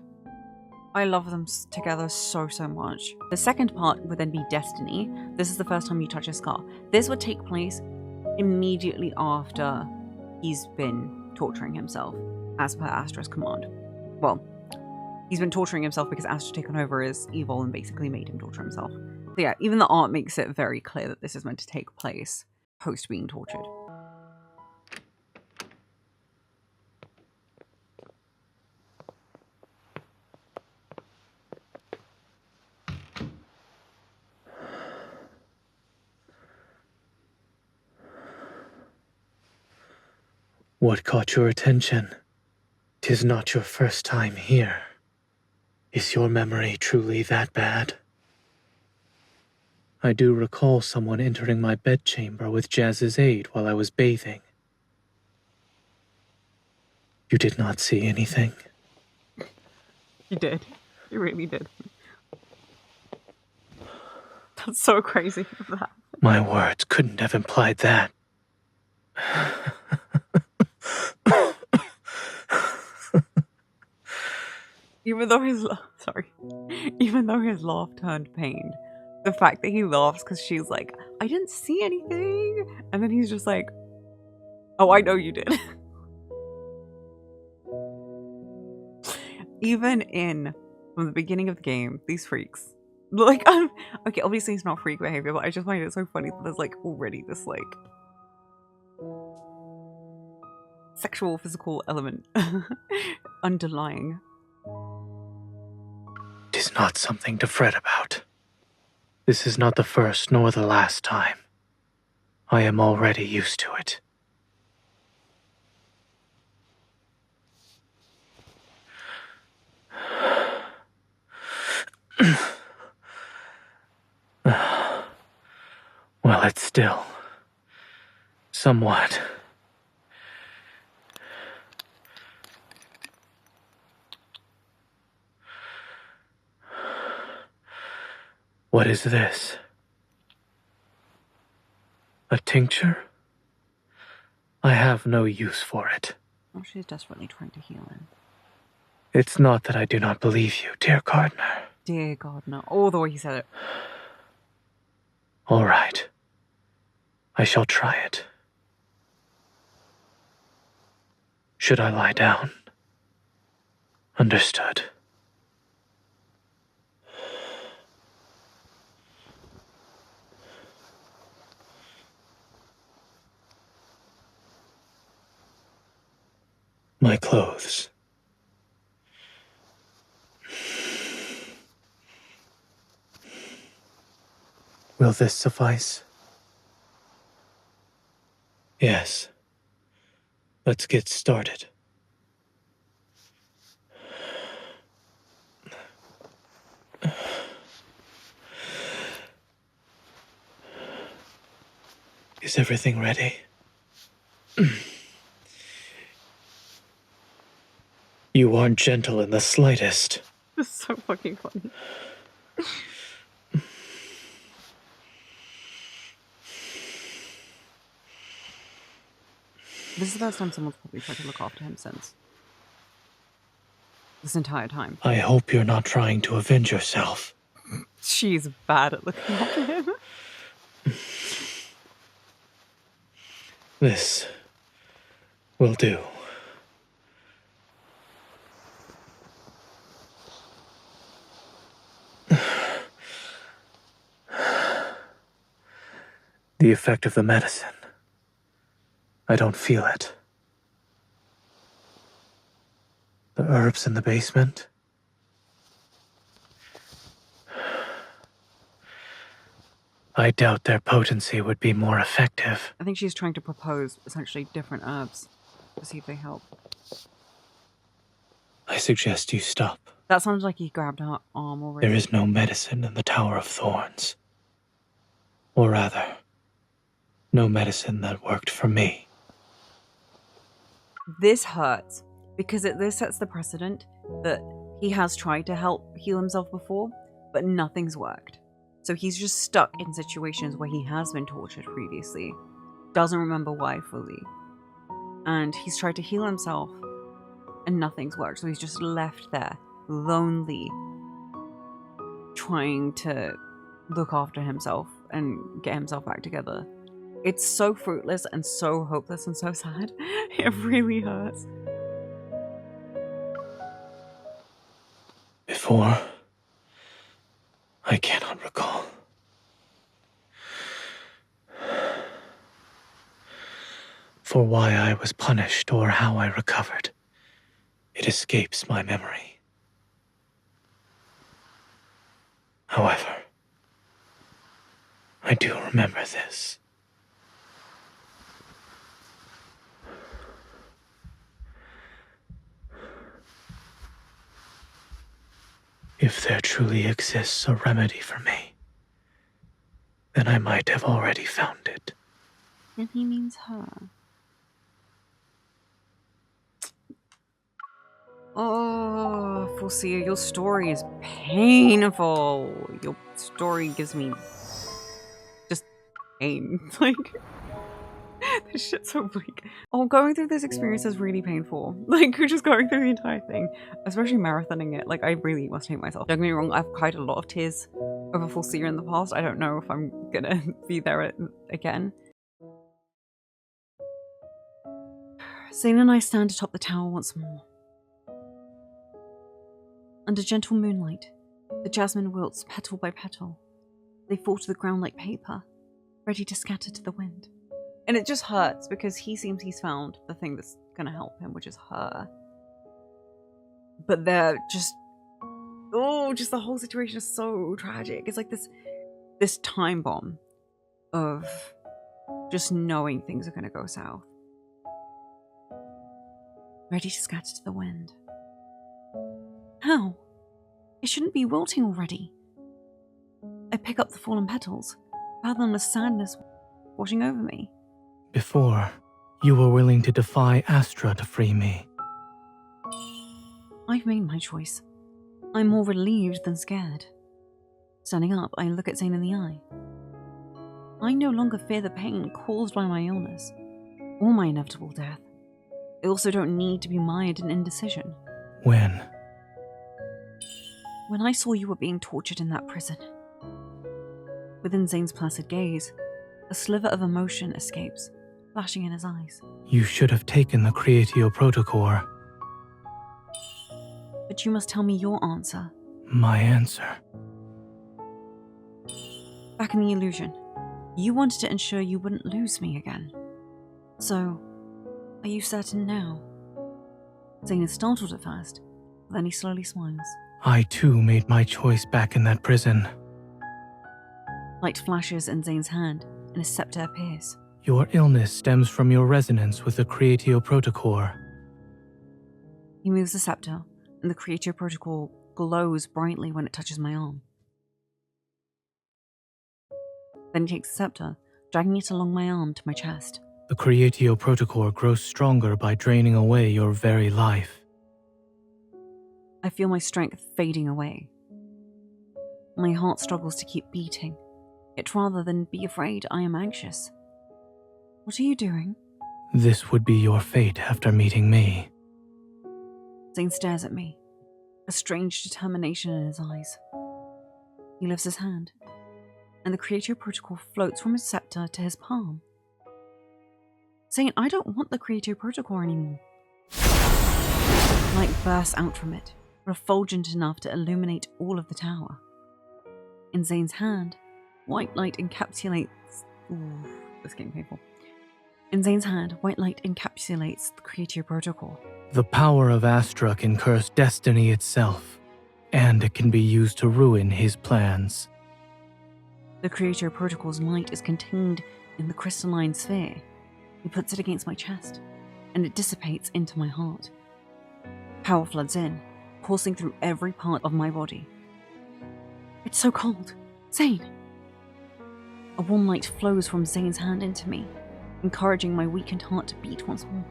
I love them together so much. The second part would then be Destiny. This is the first time you touch a scar. This would take place immediately after he's been torturing himself, as per Astra's command. Well, he's been torturing himself because Astra's taken over his evil and basically made him torture himself. So yeah, even the art makes it very clear that this is meant to take place post being tortured. What caught your attention? 'Tis not your first time here. Is your memory truly that bad? I do recall someone entering my bedchamber with Jazz's aid while I was bathing. You did not see anything? You did. You really did. That's so crazy. My words couldn't have implied that. Even though his laugh turned pained, the fact that he laughs because she's like, I didn't see anything, and then he's just like, oh, I know you did. Even from the beginning of the game, these freaks, like, okay, obviously it's not freak behavior, but I just find it so funny that there's like already this like sexual, physical element underlying. It is not something to fret about. This is not the first nor the last time. I am already used to it. Well, it's still somewhat. What is this? A tincture? I have no use for it. Oh, she's desperately trying to heal him. It's not that I do not believe you, dear gardener. Dear gardener. Oh, the way he said it. All right. I shall try it. Should I lie down? Understood. My clothes. Will this suffice? Yes. Let's get started. Is everything ready? You aren't gentle in the slightest. This is so fucking funny. This is the first time someone's probably tried to look after him since. This entire time. I hope you're not trying to avenge yourself. She's bad at looking after him. This will do. The effect of the medicine. I don't feel it. The herbs in the basement. I doubt their potency would be more effective. I think she's trying to propose essentially different herbs to see if they help. I suggest you stop. That sounds like he grabbed her arm already. There is no medicine in the Tower of Thorns. Or rather, no medicine that worked for me. This hurts because this sets the precedent that he has tried to help heal himself before, but nothing's worked. So he's just stuck in situations where he has been tortured previously, doesn't remember why fully, and he's tried to heal himself and nothing's worked. So he's just left there, lonely, trying to look after himself and get himself back together. It's so fruitless and so hopeless and so sad. It really hurts. Before, I cannot recall. For why I was punished or how I recovered, it escapes my memory. However, I do remember this. If there truly exists a remedy for me, then I might have already found it. And he means her. Oh, Foreseer, your story is painful. Your story gives me just pain. Like, this shit's so bleak. Oh, going through this experience is really painful. Like, just going through the entire thing, especially marathoning it. Like, I really must hate myself. Don't get me wrong, I've cried a lot of tears over Foreseer in the past. I don't know if I'm gonna be there again. Zayne and I stand atop the tower once more. Under gentle moonlight, the jasmine wilts petal by petal. They fall to the ground like paper, ready to scatter to the wind. And it just hurts because he seems he's found the thing that's going to help him, which is her. But they're just... Oh, just the whole situation is so tragic. It's like this time bomb of just knowing things are going to go south. Ready to scatter to the wind. How? It shouldn't be wilting already. I pick up the fallen petals, fathomless sadness washing over me. Before, you were willing to defy Astra to free me. I've made my choice. I'm more relieved than scared. Standing up, I look at Zayne in the eye. I no longer fear the pain caused by my illness, or my inevitable death. I also don't need to be mired in indecision. When? When I saw you were being tortured in that prison. Within Zayne's placid gaze, a sliver of emotion escapes, flashing in his eyes. You should have taken the Creatio Protocore. But you must tell me your answer. My answer? Back in the illusion, you wanted to ensure you wouldn't lose me again. So, are you certain now? Zayne is startled at first, but then he slowly smiles. I too made my choice back in that prison. Light flashes in Zayne's hand, and a scepter appears. Your illness stems from your resonance with the Creatio Protocore. He moves the scepter, and the Creatio Protocol glows brightly when it touches my arm. Then he takes the scepter, dragging it along my arm to my chest. The Creatio Protocore grows stronger by draining away your very life. I feel my strength fading away. My heart struggles to keep beating, yet rather than be afraid, I am anxious. What are you doing? This would be your fate after meeting me. Zayne stares at me, a strange determination in his eyes. He lifts his hand, and the Creatio Protocol floats from his scepter to his palm. Zayne, I don't want the Creatio Protocol anymore. Light bursts out from it, refulgent enough to illuminate all of the tower. In Zayne's hand, white light encapsulates... Ooh, this is getting painful. In Zayne's hand, white light encapsulates the Creatio Protocol. The power of Astra can curse destiny itself, and it can be used to ruin his plans. The Creatio Protocol's light is contained in the crystalline sphere. He puts it against my chest, and it dissipates into my heart. Power floods in, coursing through every part of my body. It's so cold. Zayne! A warm light flows from Zayne's hand into me, encouraging my weakened heart to beat once more.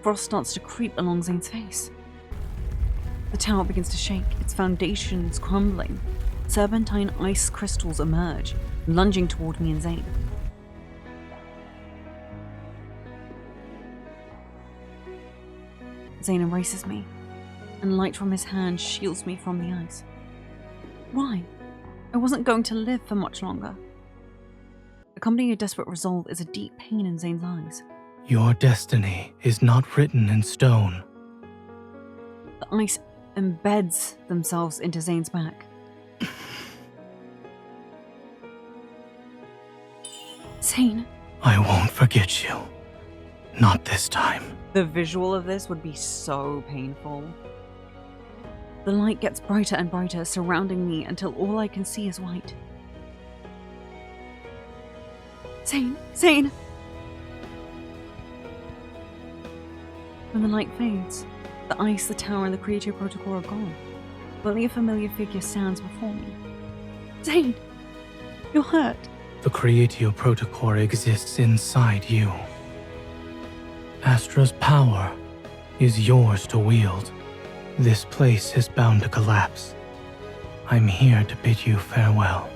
Frost starts to creep along Zayne's face. The tower begins to shake, its foundations crumbling. Serpentine ice crystals emerge, lunging toward me and Zayne. Zayne embraces me, and light from his hand shields me from the ice. Why? I wasn't going to live for much longer. Accompanying a desperate resolve is a deep pain in Zayne's eyes. Your destiny is not written in stone. The ice embeds themselves into Zayne's back. Zayne. I won't forget you. Not this time. The visual of this would be so painful. The light gets brighter and brighter, surrounding me until all I can see is white. Zayne! Zayne! When the light fades, the ice, the tower, and the Creatio Protocol are gone. Only a familiar figure stands before me. Zayne! You're hurt. The Creatio Protocore exists inside you. Astra's power is yours to wield. This place is bound to collapse. I'm here to bid you farewell.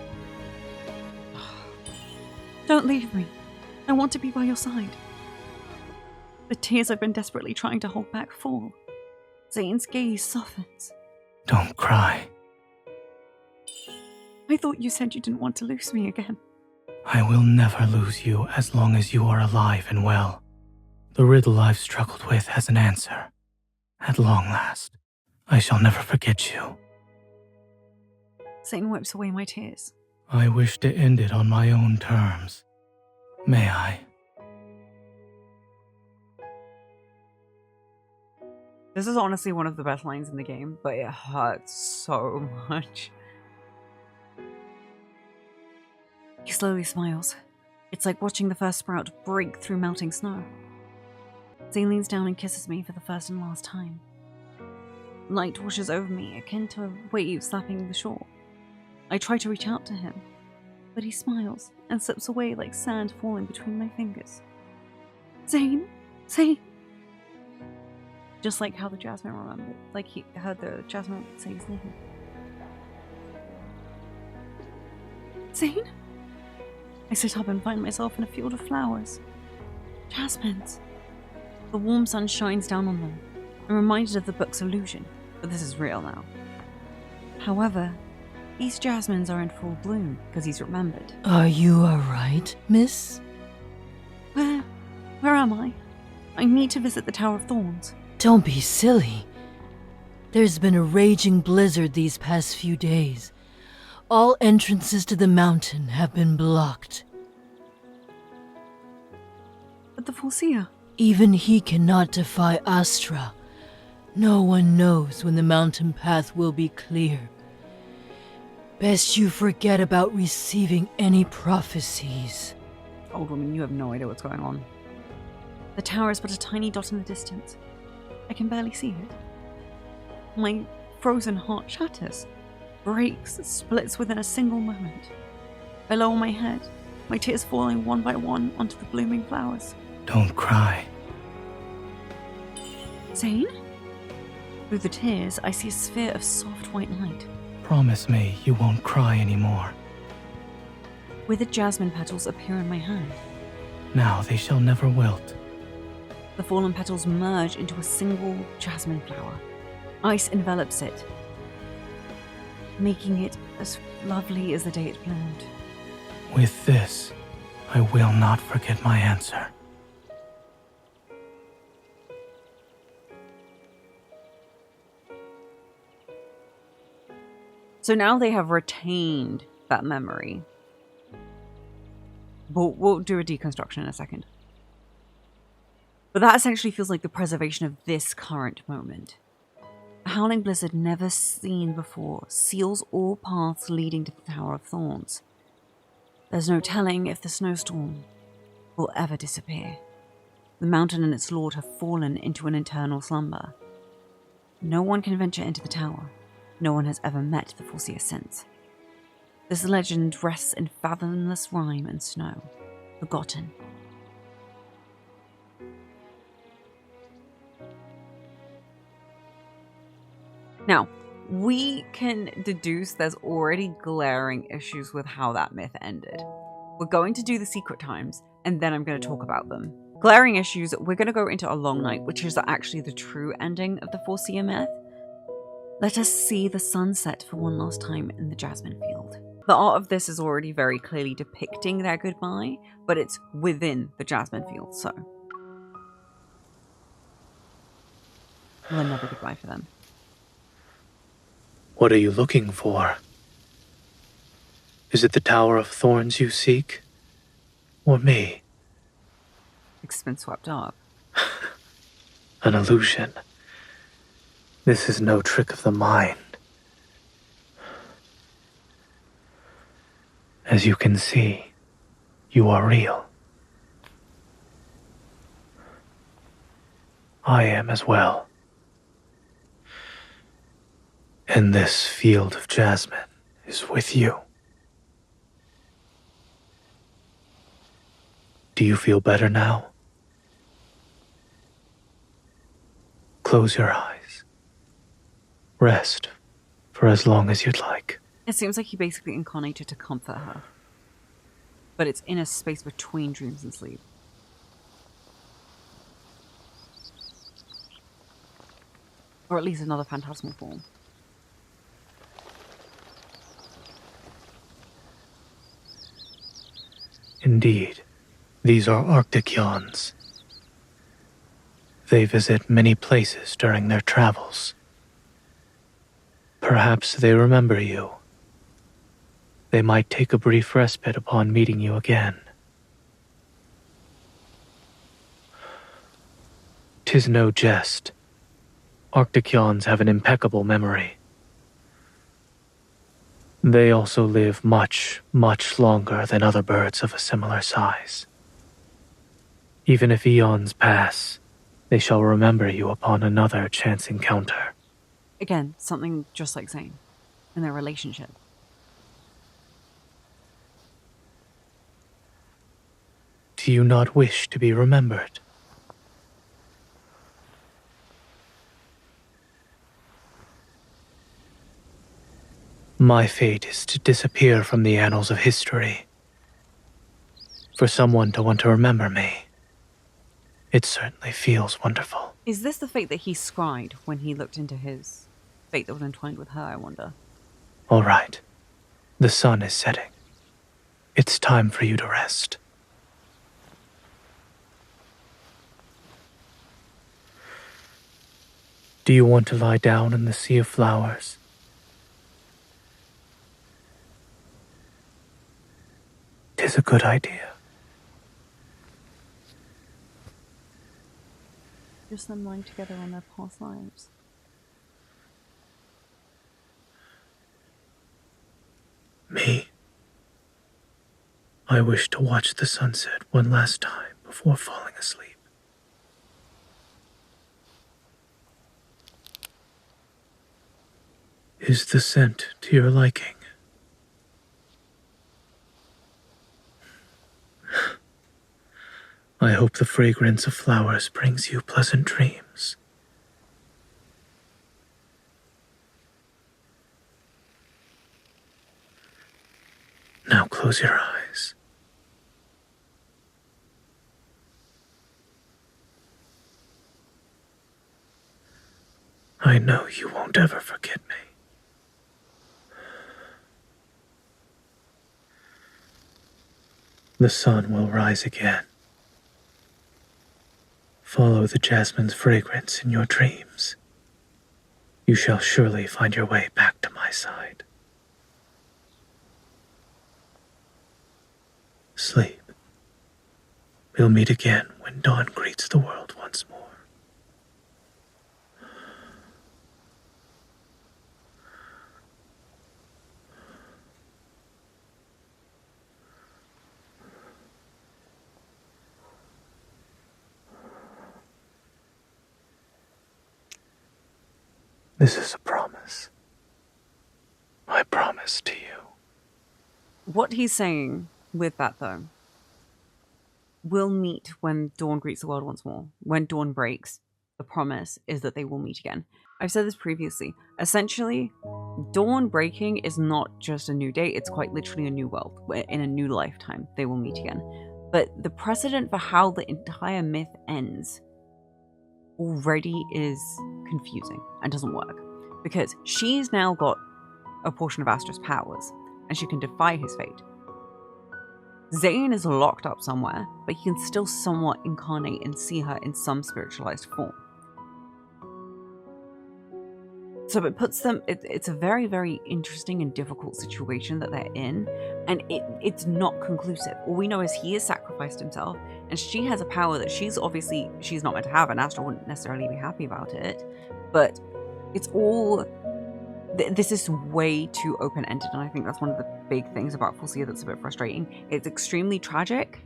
Don't leave me. I want to be by your side. The tears I've been desperately trying to hold back fall. Zayne's gaze softens. Don't cry. I thought you said you didn't want to lose me again. I will never lose you as long as you are alive and well. The riddle I've struggled with has an answer. At long last, I shall never forget you. Zayne wipes away my tears. I wish to end it on my own terms. May I? This is honestly one of the best lines in the game, but it hurts so much. He slowly smiles. It's like watching the first sprout break through melting snow. Zayne leans down and kisses me for the first and last time. Light washes over me, akin to a wave slapping the shore. I try to reach out to him, but he smiles and slips away like sand falling between my fingers. Zayne! Zayne! Just like how the Jasmine remembered, like he heard the Jasmine say his name. Zayne? I sit up and find myself in a field of flowers. Jasmines. The warm sun shines down on them. I'm reminded of the book's illusion, but this is real now. However, these jasmines are in full bloom because he's remembered. Are you alright, miss? Where am I? I need to visit the Tower of Thorns. Don't be silly. There's been a raging blizzard these past few days. All entrances to the mountain have been blocked. But the Foreseer. Even he cannot defy Astra. No one knows when the mountain path will be clear. Best you forget about receiving any prophecies. Old woman, you have no idea what's going on. The tower is but a tiny dot in the distance. I can barely see it. My frozen heart shatters, breaks, splits within a single moment. I lower my head, my tears falling one by one onto the blooming flowers. Don't cry. Zayne? Through the tears, I see a sphere of soft white light. Promise me you won't cry anymore. Withered jasmine petals appear in my hand. Now they shall never wilt. The fallen petals merge into a single jasmine flower. Ice envelops it, making it as lovely as the day it bloomed. With this, I will not forget my answer. So now they have retained that memory. We'll do a deconstruction in a second. But that essentially feels like the preservation of this current moment. A howling blizzard never seen before seals all paths leading to the Tower of Thorns. There's no telling if the snowstorm will ever disappear. The mountain and its lord have fallen into an eternal slumber. No one can venture into the tower. No one has ever met the Foreseer since. This legend rests in fathomless rime and snow, forgotten. Now, we can deduce there's already glaring issues with how that myth ended. We're going to do the secret times, and then I'm going to talk about them. Glaring issues, we're going to go into A Long Night, which is actually the true ending of the Foreseer myth. Let us see the sunset for one last time in the jasmine field. The art of this is already very clearly depicting their goodbye, but it's within the jasmine field, so well, another goodbye for them. What are you looking for? Is it the Tower of Thorns you seek? Or me? It's been swept up. An illusion. This is no trick of the mind. As you can see, you are real. I am as well. And this field of jasmine is with you. Do you feel better now? Close your eyes. Rest for as long as you'd like. It seems like he basically incarnated to comfort her. But it's in a space between dreams and sleep. Or at least another phantasmal form. Indeed, these are Arctic yawns. They visit many places during their travels. Perhaps they remember you. They might take a brief respite upon meeting you again. 'Tis no jest. Arctic yawns have an impeccable memory. They also live much, much longer than other birds of a similar size. Even if eons pass, they shall remember you upon another chance encounter. Again, something just like Zayne in their relationship. Do you not wish to be remembered? My fate is to disappear from the annals of history. For someone to want to remember me. It certainly feels wonderful. Is this the fate that he scried when he looked into his fate that was entwined with her, I wonder? All right. The sun is setting. It's time for you to rest. Do you want to lie down in the sea of flowers? Tis a good idea. Just them lying together on their past lives. Me? I wish to watch the sunset one last time before falling asleep. Is the scent to your liking? I hope the fragrance of flowers brings you pleasant dreams. Now close your eyes. I know you won't ever forget me. The sun will rise again. Follow the jasmine's fragrance in your dreams. You shall surely find your way back to my side. Sleep. We'll meet again when dawn greets the world once more. This is a promise. I promise to you. What he's saying with that, though, we'll meet when dawn greets the world once more. When dawn breaks, the promise is that they will meet again. I've said this previously. Essentially, dawn breaking is not just a new day, it's quite literally a new world. Where in a new lifetime, they will meet again. But the precedent for how the entire myth ends already is confusing and doesn't work. Because she's now got a portion of Astra's powers, and she can defy his fate. Zayne is locked up somewhere, but he can still somewhat incarnate and see her in some spiritualized form. So it puts them, it's a very, very interesting and difficult situation that they're in, and it's not conclusive. All we know is he has sacrificed himself, and she has a power that she's not meant to have, and Astra wouldn't necessarily be happy about it, but it's all, this is way too open-ended, and I think that's one of the big things about Foreseer that's a bit frustrating. It's extremely tragic,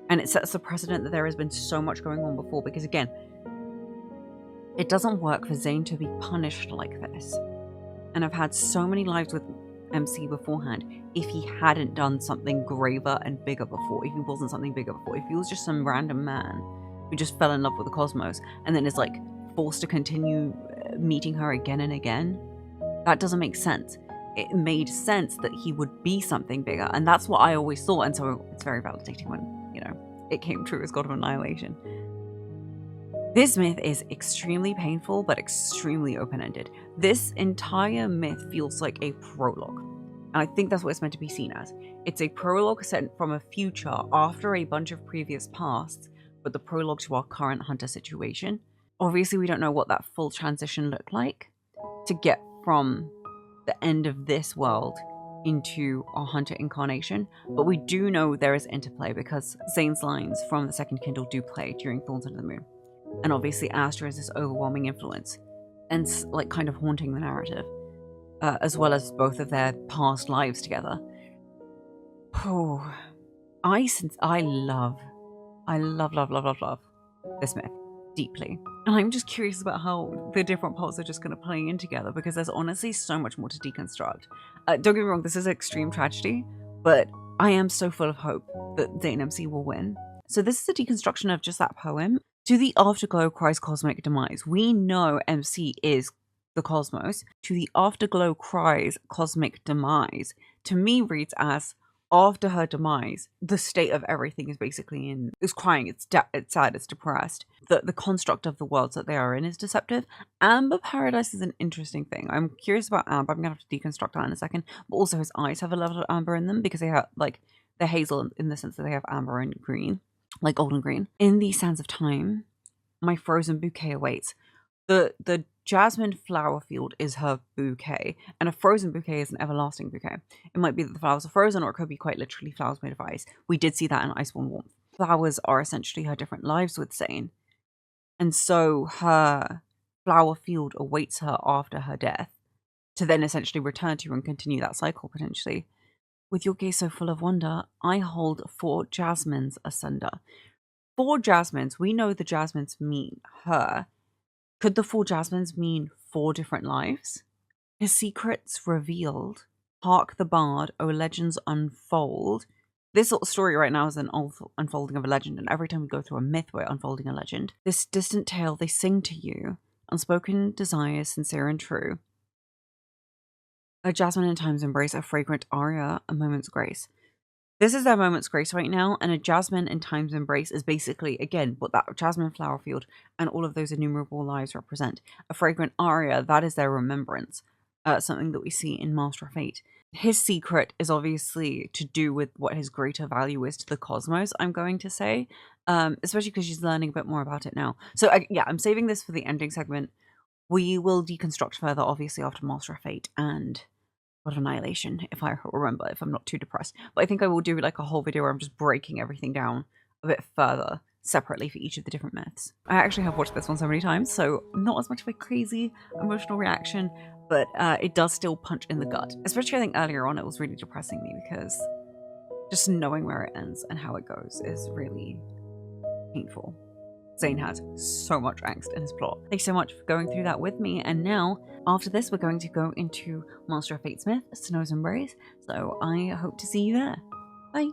and it sets the precedent that there has been so much going on before, because again, it doesn't work for Zayne to be punished like this. And I've had so many lives with MC beforehand. If he hadn't done something graver and bigger before, if he wasn't something bigger before, if he was just some random man who just fell in love with the cosmos and then is like forced to continue meeting her again and again, that doesn't make sense. It made sense that he would be something bigger, and that's what I always thought, and so it's very validating when, you know, it came true as God of Annihilation. This myth is extremely painful, but extremely open-ended. This entire myth feels like a prologue. And I think that's what it's meant to be seen as. It's a prologue set from a future after a bunch of previous pasts, but the prologue to our current Hunter situation. Obviously, we don't know what that full transition looked like to get from the end of this world into our Hunter incarnation, but we do know there is interplay because Zayne's lines from the second Kindle do play during Thorns Under the Moon. And obviously Astra is this overwhelming influence and like kind of haunting the narrative, as well as both of their past lives together. Oh, I love this myth deeply. And I'm just curious about how the different parts are just going to play in together, because there's honestly so much more to deconstruct. Don't get me wrong, this is extreme tragedy, but I am so full of hope that Zayne MC will win. So this is a deconstruction of just that poem. To the afterglow cries cosmic demise. We know MC is the cosmos, to the afterglow cries cosmic demise, to me reads as after her demise, the state of everything is basically is crying, it's sad, it's depressed. The construct of the worlds that they are in is deceptive. Amber Paradise is an interesting thing. I'm curious about Amber. I'm gonna have to deconstruct that in a second. But also his eyes have a level of amber in them because they have like they're hazel in the sense that they have amber and green, like golden green. In the Sands of Time, my frozen bouquet awaits. The jasmine flower field is her bouquet, and a frozen bouquet is an everlasting bouquet. It might be that the flowers are frozen, or it could be quite literally flowers made of ice. We did see that in Iceborne Warmth. Flowers are essentially her different lives with Zayne, and so her flower field awaits her after her death to then essentially return to and continue that cycle potentially. With your gaze so full of wonder, I hold 4 jasmines asunder. 4 jasmines, we know the jasmines mean her. Could the 4 jasmines mean 4 different lives? His secrets revealed. Hark the bard, O legends unfold. This sort of story right now is an unfolding of a legend, and every time we go through a myth, we're unfolding a legend. This distant tale they sing to you, unspoken desires, sincere and true. A jasmine in time's embrace, a fragrant aria, a moment's grace. This is their moment's grace right now, and a jasmine in time's embrace is basically, again, what that jasmine flower field and all of those innumerable lives represent. A fragrant aria, that is their remembrance, something that we see in Master of Fate. His secret is obviously to do with what his greater value is to the cosmos, I'm going to say, especially because she's learning a bit more about it now. So yeah, I'm saving this for the ending segment. We will deconstruct further, obviously, after Master of Fate and God of Annihilation, if I remember, if I'm not too depressed. But I think I will do like a whole video where I'm just breaking everything down a bit further separately for each of the different myths. I actually have watched this one so many times, so not as much of a crazy emotional reaction, but it does still punch in the gut. Especially I think earlier on it was really depressing me because just knowing where it ends and how it goes is really painful. Zayne has so much angst in his plot. Thanks so much for going through that with me. And now, after this, we're going to go into Master of Fate's Myth, Snow's Embrace. So I hope to see you there. Bye.